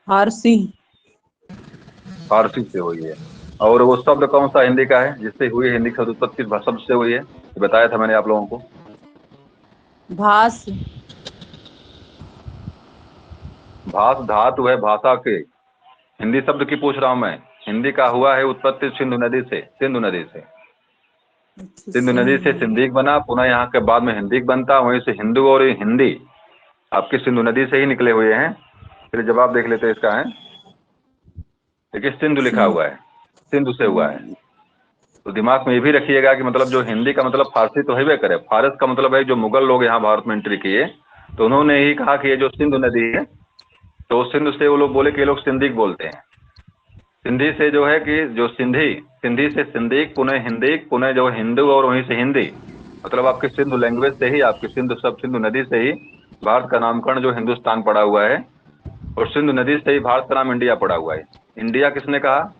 फारसी से हुई है। और वो शब्द कौन सा हिंदी का है जिससे हुई हिंदी की उत्पत्ति, किस शब्द से हुई है? बताया था मैंने आप लोगों को। भाष धातु है भाषा के। हिंदी शब्द की पूछ रहा हूं मैं। हिंदी का हुआ है उत्पत्ति सिंधु नदी से। सिंधु नदी से सिंधीक बना, पुनः यहाँ के बाद में हिंदीक बनता, वहीं से हिंदू और हिंदी आपकी सिंधु नदी से ही निकले हुए हैं। फिर जवाब देख लेते हैं इसका है। देखिए सिंधु लिखा हुआ है, सिंधु से हुआ है। तो दिमाग में ये भी रखिएगा कि मतलब जो हिंदी का मतलब फारसी तो है वे करे। फारस का मतलब है जो मुगल लोग यहाँ भारत में एंट्री किए, तो उन्होंने ही कहा कि ये जो सिंधु नदी है, तो सिंधु से वो लोग बोले कि ये लोग सिंधीक बोलते हैं। सिंधी से जो है कि जो सिंधी से सिंधीक, पुनः हिंदीक, पुनः जो हिंदू और वहीं से हिंदी, मतलब आपके सिंधु लैंग्वेज से ही, आपकी सिंधु नदी से ही भारत का नामकरण जो हिंदुस्तान पड़ा हुआ है, और सिंधु नदी से ही भारत का नाम इंडिया पड़ा हुआ है। इंडिया किसने कहा?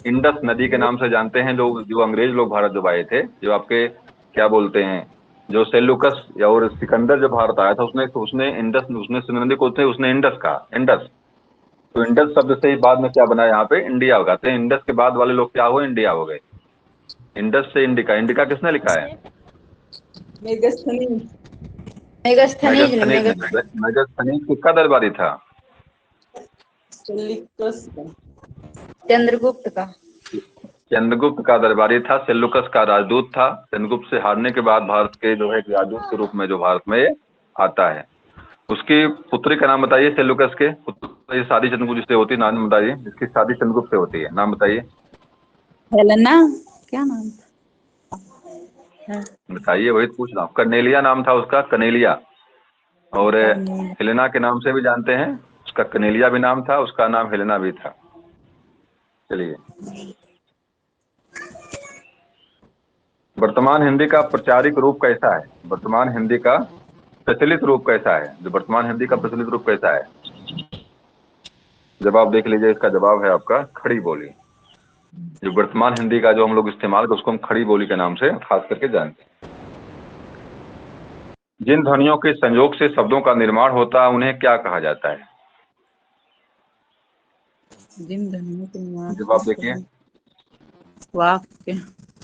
इंडस नदी के नाम से जानते हैं जो अंग्रेज लोग भारत जब आए थे, जो आपके क्या बोलते हैं, जो सेल्यूकस या और सिकंदर जब भारत आया था, उसने सिंधु नदी को उसने इंडस कहा, इंडस। तो इंडस शब्द से ही बाद में क्या बना, यहाँ पे इंडिया हो कहते हैं। इंडस के बाद वाले लोग क्या हुए? इंडिया हो गए। इंडस से इंडिका। इंडिका किसने लिखा है? मेगास्थनीज किसका दरबारी था? चंद्रगुप्त का दरबारी था। सेल्यूकस का राजदूत था। चंद्रगुप्त से हारने के बाद भारत के जो है राजदूत के रूप में जो भारत में आता है। उसकी पुत्री का नाम बताइए। सेल्यूकस के पुत्र शादी चंद्रगुप्त से होती है, नाम बताइए। इसकी शादी चंद्रगुप्त से होती है, नाम बताइए। हेलेना, क्या नाम बताइए, वही पूछ रहा हूँ। कर्नेलिया नाम था उसका, कनेलिया। और हेलेना के नाम से भी जानते हैं। उसका कनेलिया भी नाम था, उसका नाम हेलेना भी था। चलिए, वर्तमान हिंदी का प्रचारिक रूप कैसा है? वर्तमान हिंदी का प्रचलित रूप कैसा है? जो वर्तमान हिंदी का प्रचलित रूप कैसा है? जवाब देख लीजिए। इसका जवाब है आपका खड़ी बोली। जो वर्तमान हिंदी का जो हम लोग इस्तेमाल करते, उसको हम खड़ी बोली के नाम से खास करके जानते हैं। जिन ध्वनियों के संयोग से शब्दों का निर्माण होता है, उन्हें क्या कहा जाता है? जवाब देखिए। वाक्य।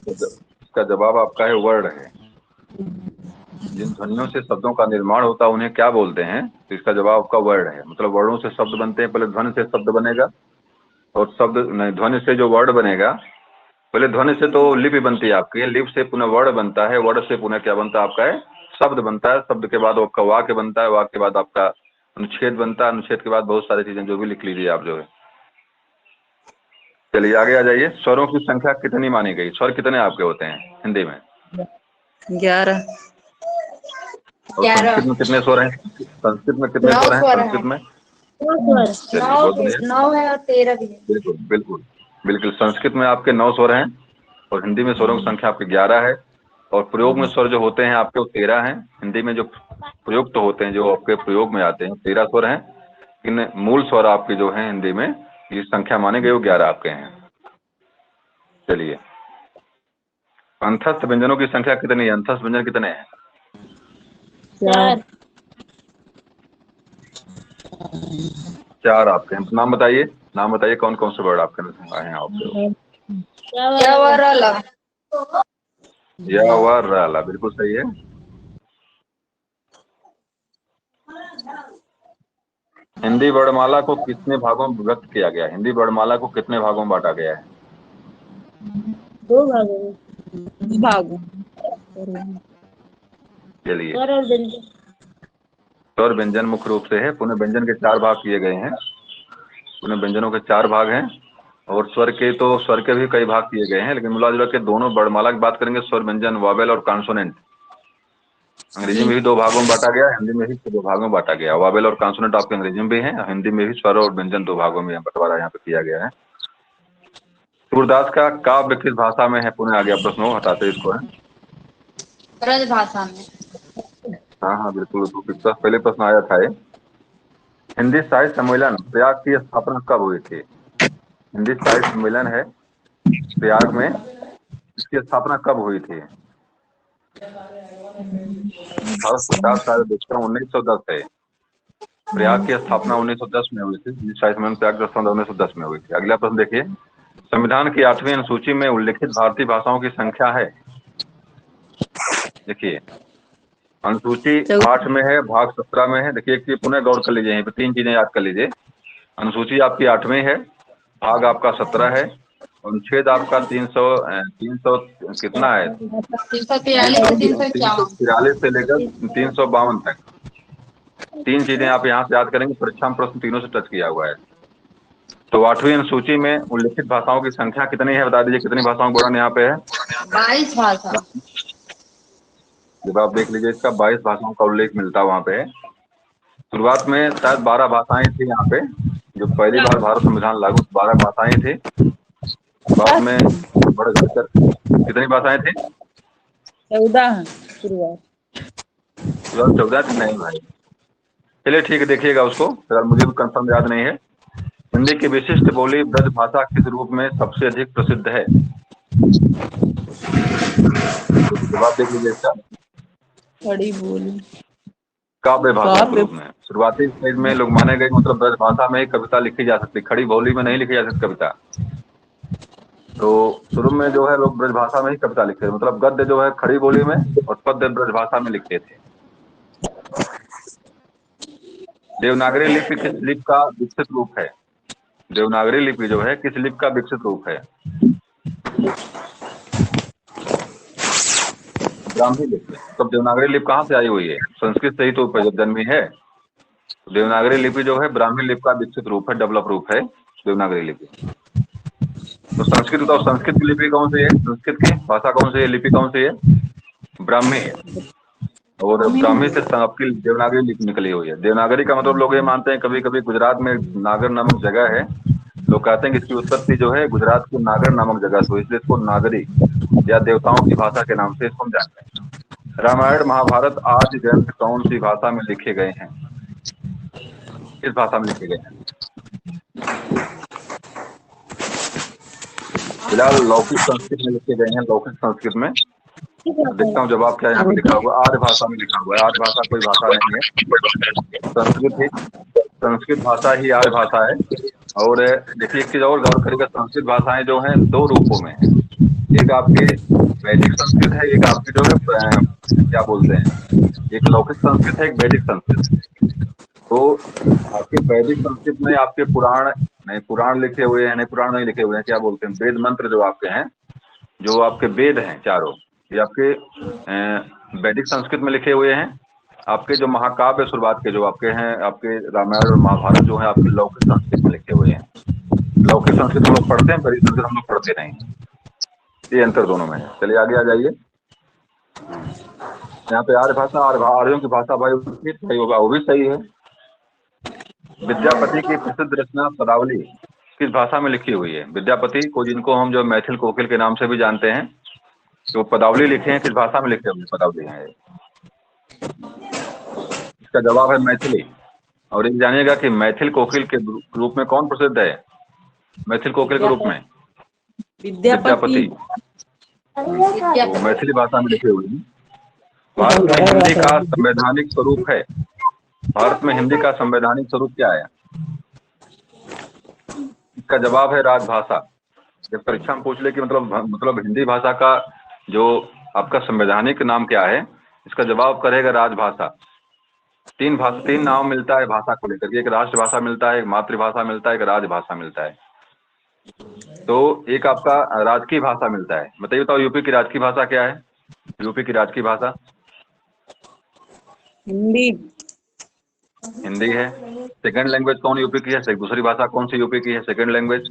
इसका जवाब आपका है वर्ड है। जिन ध्वनियों से शब्दों का निर्माण होता है उन्हें क्या बोलते हैं? तो इसका जवाब आपका वर्ड है। मतलब वर्डों से शब्द बनते हैं। पहले ध्वनि से शब्द बनेगा, और ध्वनि से जो वर्ड बनेगा, पहले ध्वनि से तो लिपि बनती है आपकी, लिप से पुनः वर्ड बनता है, वर्ड से पुनः क्या बनता है आपका है? शब्द बनता है। शब्द के बाद आपका वाक्य बनता है, वाक्य के बाद आपका अनुच्छेद बनता है, अनुच्छेद के बाद बहुत सारी चीजें जो भी लिख लीजिए आप जो है। चलिए आगे आ जाइए। स्वरों की संख्या कितनी मानी गई? स्वर कितने आपके होते हैं हिंदी में? 11। संस्कृत में कितने स्वर हैं? संस्कृत में कितने स्वर हैं? संस्कृत में 9 है और 13 भी है। बिल्कुल बिल्कुल बिल्कुल। संस्कृत में आपके 9 स्वर हैं, और हिंदी में स्वरों की संख्या आपके 11 है। और प्रयोग में स्वर जो होते हैं आपके वो 13 हैं। हिंदी में जो प्रयुक्त होते हैं, जो आपके प्रयोग में आते हैं, 13 स्वर हैं। इन मूल स्वर आपके जो हैं हिंदी में, ये संख्या माने गए वो 11 आपके हैं। चलिए, अंतस्थ व्यंजनों की संख्या कितनी है? अंतस्थ व्यंजन कितने हैं? 4 आपके हैं। नाम बताइए, नाम बताइए कौन कौन से वर्ड आपके आए हैं आपके? या व र, बिल्कुल सही है। हिंदी वर्णमाला को कितने भागों में व्यक्त किया गया है? हिंदी वर्णमाला को कितने भागों में बांटा गया है? 2 भागों में। भागों चलिए, स्वर और व्यंजन। स्वर व्यंजन मुख्य रूप से है। पुनः व्यंजन के 4 भाग किए गए हैं। पुनः व्यंजनों के 4 भाग हैं और स्वर के भी कई भाग किए गए हैं, लेकिन मिला जुला के दोनों वर्णमाला की बात करेंगे, स्वर व्यंजन, वॉवेल और कॉन्सोनेंट। अंग्रेजी में भी 2 भागों में बांटा गया, हिंदी में भी 2 भागों में बांटा गया। वॉवेल और कॉन्सोनेंट आपके अंग्रेजी में भी है, हिंदी में भी स्वर और व्यंजन 2 भागों में बंटवारा यहाँ पे किया गया है। सूरदास का काव्य किस भाषा में है? पुनः आ गया प्रश्न, हो हटाते इसको है। ब्रज भाषा में। हाँ बिल्कुल, तो पहले प्रश्न आया था ये। हिंदी साहित्य सम्मेलन प्रयाग की स्थापना कब हुई थी? हिंदी साहित्य सम्मेलन है प्रयाग में, इसकी स्थापना कब हुई थी? 1910 है। प्रयाग की स्थापना 1910 में हुई थी। हिंदी साहित्य सम्मेलन प्रयाग 1910 में हुई थी। अगला प्रश्न देखिए, संविधान की 8वीं अनुसूची में उल्लेखित भारतीय भाषाओं की संख्या है। देखिए, अनुसूची 8 में है, भाग 17 में है। देखिए, कि पुनः गौर कर लीजिए, यहीं पे 3 चीजें याद कर लीजिए। अनुसूची आपकी 8वीं है, भाग आपका 17 है, अनुच्छेद आपका 300 कितना है? 343 से लेकर 352 तक। 3 चीजें आप यहाँ से याद करेंगे, परीक्षा में प्रश्न तीनों से टच किया हुआ है। तो 8वीं अनुसूची में उल्लेखित भाषाओं की संख्या कितनी है? बता दीजिए, कितनी भाषाओं का वर्णन यहाँ पे है? 22 भाषा। जब आप देख लीजिए, इसका 22 भाषाओं का उल्लेख मिलता है वहाँ पे। शुरुआत में शायद 12 भाषाएं थी यहाँ पे, जो पहली बार भारत संविधान लागू 12 भाषाएं थी। बाद में बढ़ घटकर कितनी भाषाएं थी? 14 शुरुआत 14 थी? नहीं भाई, चलिए ठीक है, देखिएगा उसको, अगर मुझे भी कंफर्म याद नहीं है। हिंदी की विशिष्ट बोली ब्रज भाषा किस रूप में सबसे अधिक प्रसिद्ध है? जवाब देख लीजिए इसका। खड़ी बोली काव्य भाषा के रूप में। शुरुआती स्टेज में लोग माने गए, मतलब ब्रज भाषा में ही कविता लिखी जा सकती, खड़ी बोली में नहीं लिखी जा सकती कविता। तो शुरू में जो है लोग ब्रज भाषा में ही कविता लिखते थे, मतलब गद्य जो है खड़ी बोली में और पद्य ब्रज भाषा में लिखते थे। देवनागरी लिपि किस लिपि का विकसित रूप है? देवनागरी लिपि जो है किस लिपि का विकसित रूप है? ब्राह्मी लिपि। तो देवनागरी लिपि कहाँ से आई हुई है? संस्कृत से ही तो जब जन्मी है। देवनागरी लिपि जो है ब्राह्मी लिपि का विकसित रूप है, डेवलप रूप है देवनागरी लिपि। तो संस्कृत बताओ, संस्कृत की लिपि कौन सी है? संस्कृत की भाषा कौन सी है? लिपि कौन सी है? ब्राह्मी है। और ब्राह्मी से आपकी देवनागरी लिपि निकली हुई है। देवनागरी का मतलब लोग ये मानते हैं, कभी कभी गुजरात में नागर नामक जगह है, लोग कहते हैं कि इसकी उत्पत्ति जो है गुजरात को नागर नामक जगह से हुई, इसलिए इसको नागरी या देवताओं की भाषा के नाम से इसको हम जानते हैं। रामायण महाभारत आदि ग्रंथ कौन सी भाषा में लिखे गए हैं? किस भाषा में लिखे गए हैं? फिलहाल लौकिक संस्कृत में लिखे गए हैं। लौकिक संस्कृत में देखता हूँ जवाब क्या यहाँ पे लिखा हुआ। आर्य भाषा में लिखा हुआ है। आर्य भाषा कोई भाषा नहीं है, संस्कृत भाषा ही आर्य भाषा है। और देखिए, एक चीज और गौर करिएगा, संस्कृत भाषाएं जो हैं 2 रूपों में है। एक आपकी वैदिक संस्कृत है, एक आपकी जो है क्या बोलते हैं, एक लौकिक संस्कृत है, एक वैदिक संस्कृत। तो आपके वैदिक संस्कृत में आपके पुराण लिखे हुए हैं, नहीं पुराण नहीं लिखे हुए हैं, क्या बोलते हैं, वेद मंत्र जो आपके हैं, जो आपके वेद हैं चारों, ये आपके वैदिक संस्कृत में लिखे हुए हैं। आपके जो महाकाव्य शुरुआत के जो आपके हैं, आपके रामायण और महाभारत जो है आपके लौकिक संस्कृत में लिखे हुए हैं। लौकिक संस्कृत हम लोग पढ़ते हैं, वैदिक संस्कृत हम लोग पढ़ते नहीं। ये अंतर दोनों में है। चलिए आगे आ जाइए। यहाँ पे आर्य भाषा, आर्यों की भाषा भाई सही होगा, वो भी सही है। विद्यापति की प्रसिद्ध रचना पदावली किस भाषा में लिखी हुई है? विद्यापति को, जिनको हम जो मैथिल कोकिल के नाम से भी जानते हैं, तो पदावली लिखे हैं, किस भाषा में लिखे हुए पदावली हैं? इसका जवाब है मैथिली। और ये जानिएगा कि मैथिल कोकिल के रूप में कौन प्रसिद्ध है? मैथिल कोकिल के रूप में विद्यापति। मैथिली भाषा में लिखे हुए हैं। भारत में हिंदी का संवैधानिक स्वरूप है। भारत में हिंदी का संवैधानिक स्वरूप क्या है? इसका जवाब है राजभाषा। जब परीक्षा में पूछ ले कि मतलब हिंदी भाषा का जो आपका संवैधानिक नाम क्या है, इसका जवाब करेगा राजभाषा। तीन नाम मिलता है भाषा को लेकर के, एक राष्ट्रभाषा मिलता है, एक मातृभाषा मिलता है, एक राजभाषा मिलता है। तो एक आपका राजकीय भाषा मिलता है। बताओ यूपी की राजकीय भाषा क्या है? यूपी की राजकीय भाषा हिंदी। हिंदी है। सेकंड लैंग्वेज कौन यूपी की है? दूसरी भाषा कौन सी यूपी की है सेकंड लैंग्वेज?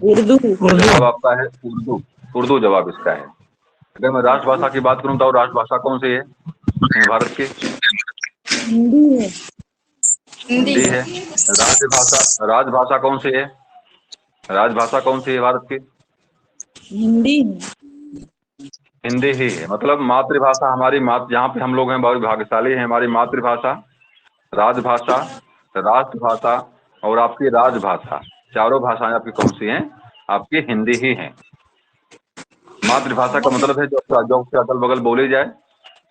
उर्दू। जवाब आपका है उर्दू। उर्दू जवाब इसका है। अगर मैं राष्ट्रभाषा की बात करूं तो राष्ट्रभाषा कौन सी है भारत की? हिंदी है। हिंदी है। राजभाषा कौन सी है? राजभाषा कौन सी है भारत की? हिंदी। हिंदी ही है। मतलब मातृभाषा हमारी जहाँ पे हम लोग हैं बहुत भाग्यशाली हैं, हमारी मातृभाषा, राजभाषा, राष्ट्रभाषा और आपकी राजभाषा, चारों भाषाएं आपकी कौन सी हैं? आपकी हिंदी ही है। मातृभाषा का मतलब है जो अगल बगल बोली जाए।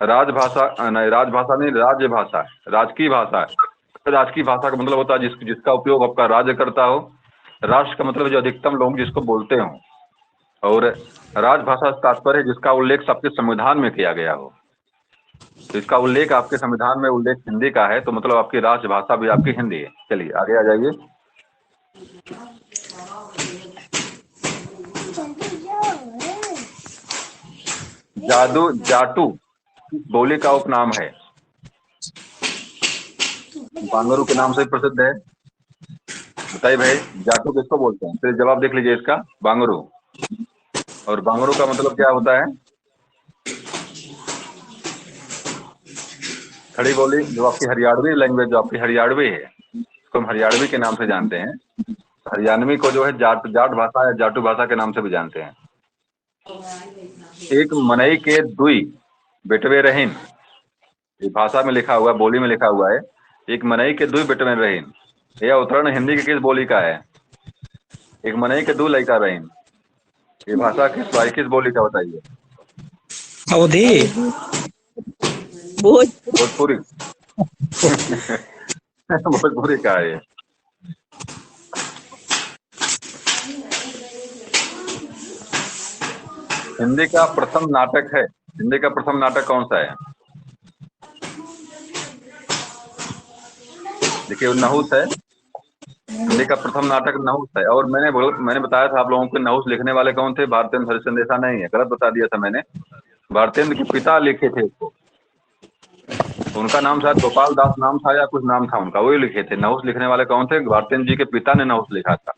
राजभाषा नहीं, राजभाषा नहीं, राज्य भाषा, राजकीय भाषा है। राजकीय भाषा का मतलब होता है जिसका उपयोग आपका राज्य करता हो। राष्ट्र का मतलब जो अधिकतम लोग जिसको बोलते हों। और राजभाषा से तात्पर्य जिसका उल्लेख सबके संविधान में किया गया हो। तो इसका उल्लेख आपके संविधान में उल्लेख हिंदी का है, तो मतलब आपकी राजभाषा भी आपकी हिंदी है। चलिए आगे आ जाइए। जाटू बोली का उपनाम है। बांगरू के नाम से प्रसिद्ध है। बताइए भाई, जाटू किसको बोलते हैं? फिर जवाब देख लीजिए इसका, बांगरू। और बांगरू का मतलब क्या होता है? खड़ी बोली, जो आपकी हरियाणवी लैंग्वेज, जो आपकी हरियाणवी है, उसको हम हरियाणवी के नाम से जानते हैं। हरियाणवी को जो है जाट भाषा या जाटू भाषा के नाम से भी जानते हैं। एक मनई के दुई बेटवे रहीन, ये भाषा में लिखा हुआ, बोली में लिखा हुआ है। एक मनई के दुई बेटवे रहीन, यह उदाहरण हिंदी के किस बोली का है? एक मनई के दो लड़का रहीन, ये भाषा किस बोली का बताइए? अवधि। भोजपुरी। भोजपुरी का है। हिंदी का प्रथम नाटक है। हिंदी का प्रथम नाटक कौन सा है? देखिए नहुस है। हिंदी का प्रथम नाटक नहुस है। और मैंने बताया था आप लोगों को, नहुस लिखने वाले कौन थे? भारतेंद्र हरिश्चंद्र। ऐसा नहीं है, गलत बता दिया था मैंने। भारतेंद्र के पिता लिखे थे इसको। उनका नाम शायद गोपाल दास नाम था या कुछ नाम था उनका, वही लिखे थे। नहुस लिखने वाले कौन थे? भारतेंद्र जी के पिता ने नहुस लिखा था।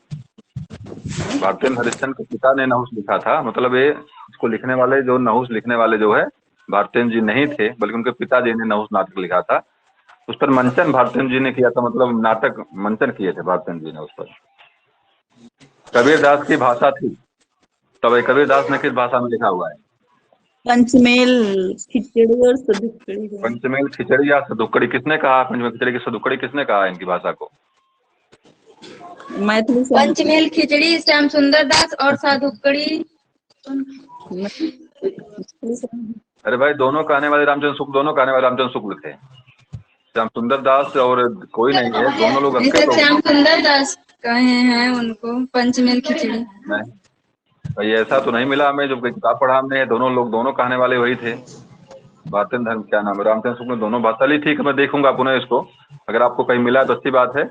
भारतेंद्र हरिश्चंद्र के पिता ने नहुस लिखा था। मतलब ये इसको लिखने वाले, जो नहुस लिखने वाले जो है भारतेंद्र जी नहीं थे, बल्कि उनके पिताजी ने नहुस नाटक लिखा था। उस पर मंचन भारतेंद्र जी ने किया था। मतलब नाटक मंचन किए थे भारतेंद्र जी ने उस पर। कबीरदास की भाषा थी। तब कबीरदास ने किस भाषा में लिखा हुआ है? पंचमेल खिचड़ी और सदुकड़ी। पंचमेल खिचड़ी या सदुकड़ी किसने कहा? पंचमेल खिचड़ी की सदुकड़ी किसने कहा इनकी भाषा को? मैथिली पंचमेल खिचड़ी श्याम सुंदर दास और साधुकड़ी। अरे भाई, दोनों कहने वाले रामचंद्र शुक्ल, दोनों कहने वाले रामचंद्र शुक्ल थे। श्याम सुंदर दास और कोई नहीं है, दोनों लोग अंकित हो। श्याम सुंदर दास कहे हैं उनको पंचमेल खिचड़ी। नहीं भाई, ऐसा तो नहीं मिला हमें। जो किताब पढ़ा हमने, दोनों कहने वाले वही थे। भारतेंद्र धर्म क्या नाम है, रामचंद्र शुक्ल दोनों बात। चलिए ठीक है, मैं देखूंगा पुनः इसको। अगर आपको कहीं मिला तो अच्छी बात है।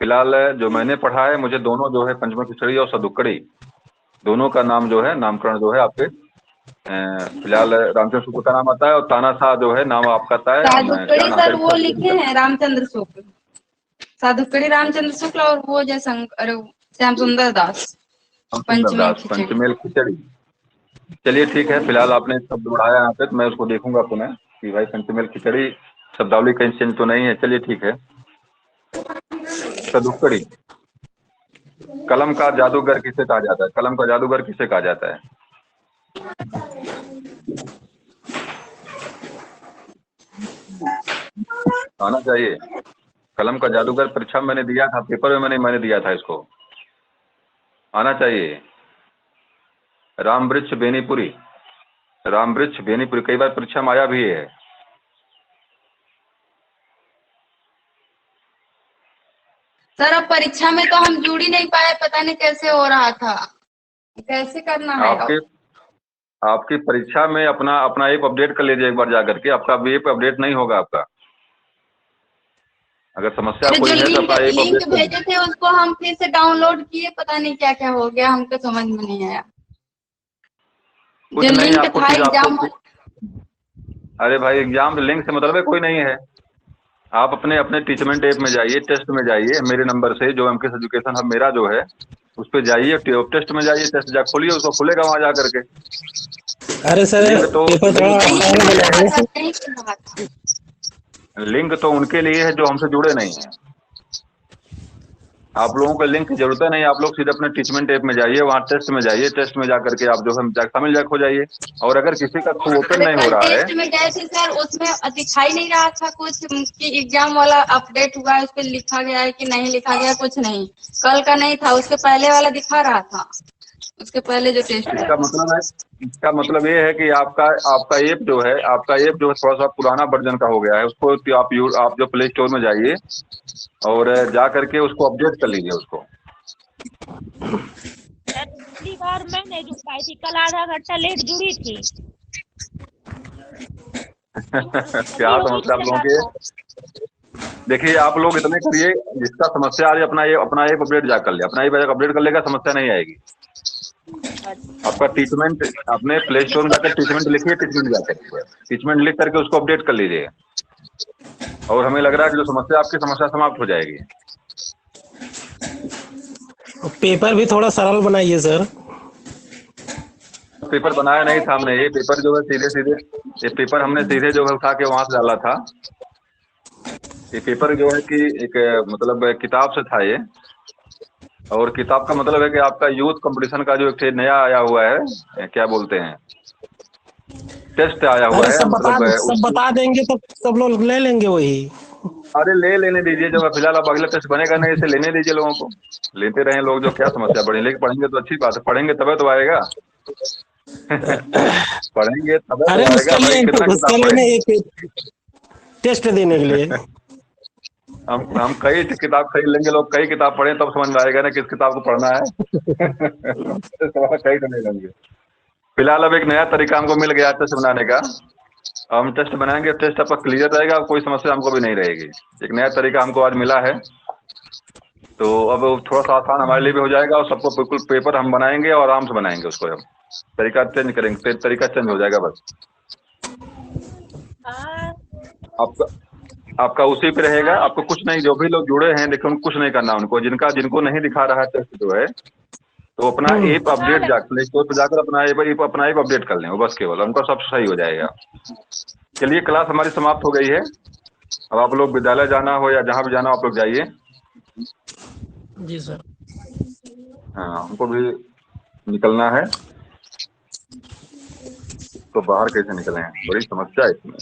फिलहाल जो मैंने पढ़ा है, मुझे दोनों जो है पंचमेल खिचड़ी और सदुकड़ी, दोनों का नाम जो है, नामकरण जो है आपके फिलहाल रामचंद्र शुक्ल का नाम आता है। और तानाशाह जो है नाम आपका आता है। साधुकड़ी सर वो लिखे हैं रामचंद्र शुक्ल। साधुकड़ी रामचंद्र शुक्ल और वो जयशंकर श्याम सुंदर दास पंचमेल खिचड़ी। चलिए ठीक है, फिलहाल आपने शब्द बढ़ाया यहाँ पे, तो मैं उसको देखूंगा पुनः कि भाई पंचमेल खिचड़ी शब्दावली कहीं चेंज तो नहीं है। चलिए ठीक है। सदुकड़ी, कलम का जादूगर किसे कहा जाता है? कलम का जादूगर किसे कहा जाता है? आना चाहिए। कलम का जादूगर परीक्षा में मैंने दिया था, पेपर में मैंने दिया था इसको। आना चाहिए। रामवृक्ष बेनीपुरी। रामवृक्ष बेनीपुरी कई बार परीक्षा में आया भी है। सर अब परीक्षा में तो हम जुड़ ही नहीं पाए, पता नहीं कैसे हो रहा था, कैसे करना है? आपकी परीक्षा में अपना ऐप अपडेट कर लीजिए एक बार जाकर के। आपका भी ऐप अपडेट नहीं होगा आपका। अगर समस्या अरे कोई जो है तो अपना ऐप लिंक अपडेट कर भेजे थे उसको हम फिर से डाउनलोड किए, पता नहीं क्या क्या हो गया, हमको समझ में नहीं आया। कुछ जो नहीं, लिंक आपको था सीधा एग्जाम, अरे भाई एग्जाम लिंक से मतलब है कोई नहीं है। आप अपने अपने टीचमेंट ऐप में जाइए, टेस्ट में जाइए, मेरे नंबर से जो एमकेएस एजुकेशन हब मेरा जो है उस पर जाइए, टेस्ट में जाइए, टेस्ट जा खोलिए, उसको खुलेगा वहां जा करके। अरे सर लिंक तो पेपर थोड़ा नहीं आसान खुल रहा बनाइए। था, नहीं खुल रहा था। लिंक तो उनके लिए है जो हमसे जुड़े नहीं है। आप लोगों को लिंक की जरूरत है नहीं, आप लोग सीधे अपने टीचमेंट ऐप में जाइए, वहाँ टेस्ट में जाइए, टेस्ट में जा करके आप जो है शामिल हो जाइए। और अगर किसी का थ्रू ओपन अरे नहीं हो कल रहा है, टेस्ट में गए थे सर, उसमें दिखाई नहीं रहा था कुछ कि एग्जाम वाला अपडेट हुआ है, उस पर लिखा गया है कि नहीं लिखा गया, कुछ नहीं। कल का नहीं था, उसके पहले वाला दिखा रहा था, उसके पहले जो टेस्ट हुआ था। इसका मतलब ये है कि आपका आपका ऐप जो है, थोड़ा सा पुराना वर्जन का हो गया है। उसको तो आप जो प्ले स्टोर में जाइए और जा करके उसको अपडेट कर लीजिए उसको। पिछली बार मैं नहीं जुड़ पाई थी, कल आधा घंटा लेट जुड़ी थी। क्या समस्या आप लोगों की? देखिए आप लोग इतने करिए, जिसका समस्या आ रही है अपना ऐप अपडेट जा कर ले, अपना ऐप अपडेट कर लेगा, समस्या नहीं आएगी। आपका टीचमेंट अपने प्ले स्टोर में जाकर टीचमेंट लिखिए, टीचमेंट लिख करके उसको अपडेट कर लीजिए, और हमें लग रहा है कि जो समस्या आपकी समस्या समाप्त हो जाएगी। पेपर भी थोड़ा सरल बनाइए सर। पेपर बनाया नहीं था हमने, ये पेपर जो है ये पेपर हमने सीधे जो है उठा के वहां से डाला था। ये पेपर जो है कि एक मतलब किताब से था ये, और किताब का मतलब है कि आपका यूथ कंपटीशन का जो एक नया आया हुआ है, क्या बोलते हैं, टेस्ट आया हुआ अरे है, सब बता देंगे तो सब लोग ले लेंगे वही। अरे लेने दीजिए, जो है फिलहाल अब अगला टेस्ट बनेगा नहीं, इसे लेने दीजिए लोगों को, लेते रहे लोग, जो क्या समस्या बढ़े, लेकिन पढ़ेंगे तो अच्छी बात है, पढ़ेंगे तबे तो आएगा। पढ़ेंगे तबे अरे तो आएगा भाई, कितना उसके किताब लिए पढ़ेंगे? एक टेस्ट देने के लिए। हम कई किताब खरीद लेंगे, लोग कई किताब पढ़ें तब समझ में आएगा ना किस किताब को पढ़ना है। कई तो नहीं लेंगे। फिलहाल अब एक नया तरीका हमको मिल गया टेस्ट बनाने का, हम टेस्ट बनाएंगे, टेस्ट आपका क्लियर रहेगा, कोई समस्या हमको भी नहीं रहेगी। एक नया तरीका हमको आज मिला है, तो अब थोड़ा सा आसान हमारे लिए भी हो जाएगा, और सबको बिल्कुल पेपर हम बनाएंगे और आराम से बनाएंगे उसको, हम तरीका चेंज करेंगे, तरीका चेंज हो जाएगा बस। आपका उसी पे रहेगा, आपको कुछ नहीं, जो भी लोग जुड़े हैं देखो उनको कुछ नहीं करना, उनको जिनको नहीं दिखा रहा है टेस्ट जो है, तो अपना ऐप अपडेट प्ले स्टोर पर जाकर अपना ऐप अपडेट कर लें, वो बस केवल उनका सब सही हो जाएगा। चलिए क्लास हमारी समाप्त हो गई है, अब आप लोग विद्यालय जाना हो या जहाँ भी जाना हो आप लोग जाइए। जी सर। हाँ हमको भी निकलना है, तो बाहर कैसे निकले हैं, बड़ी समस्या है इसमें।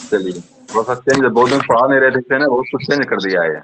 चलिए थोड़ा सा चेंज, बहुत दिन पढ़ा नहीं रहे थे ना, बहुत कुछ चेंज कर दिया है।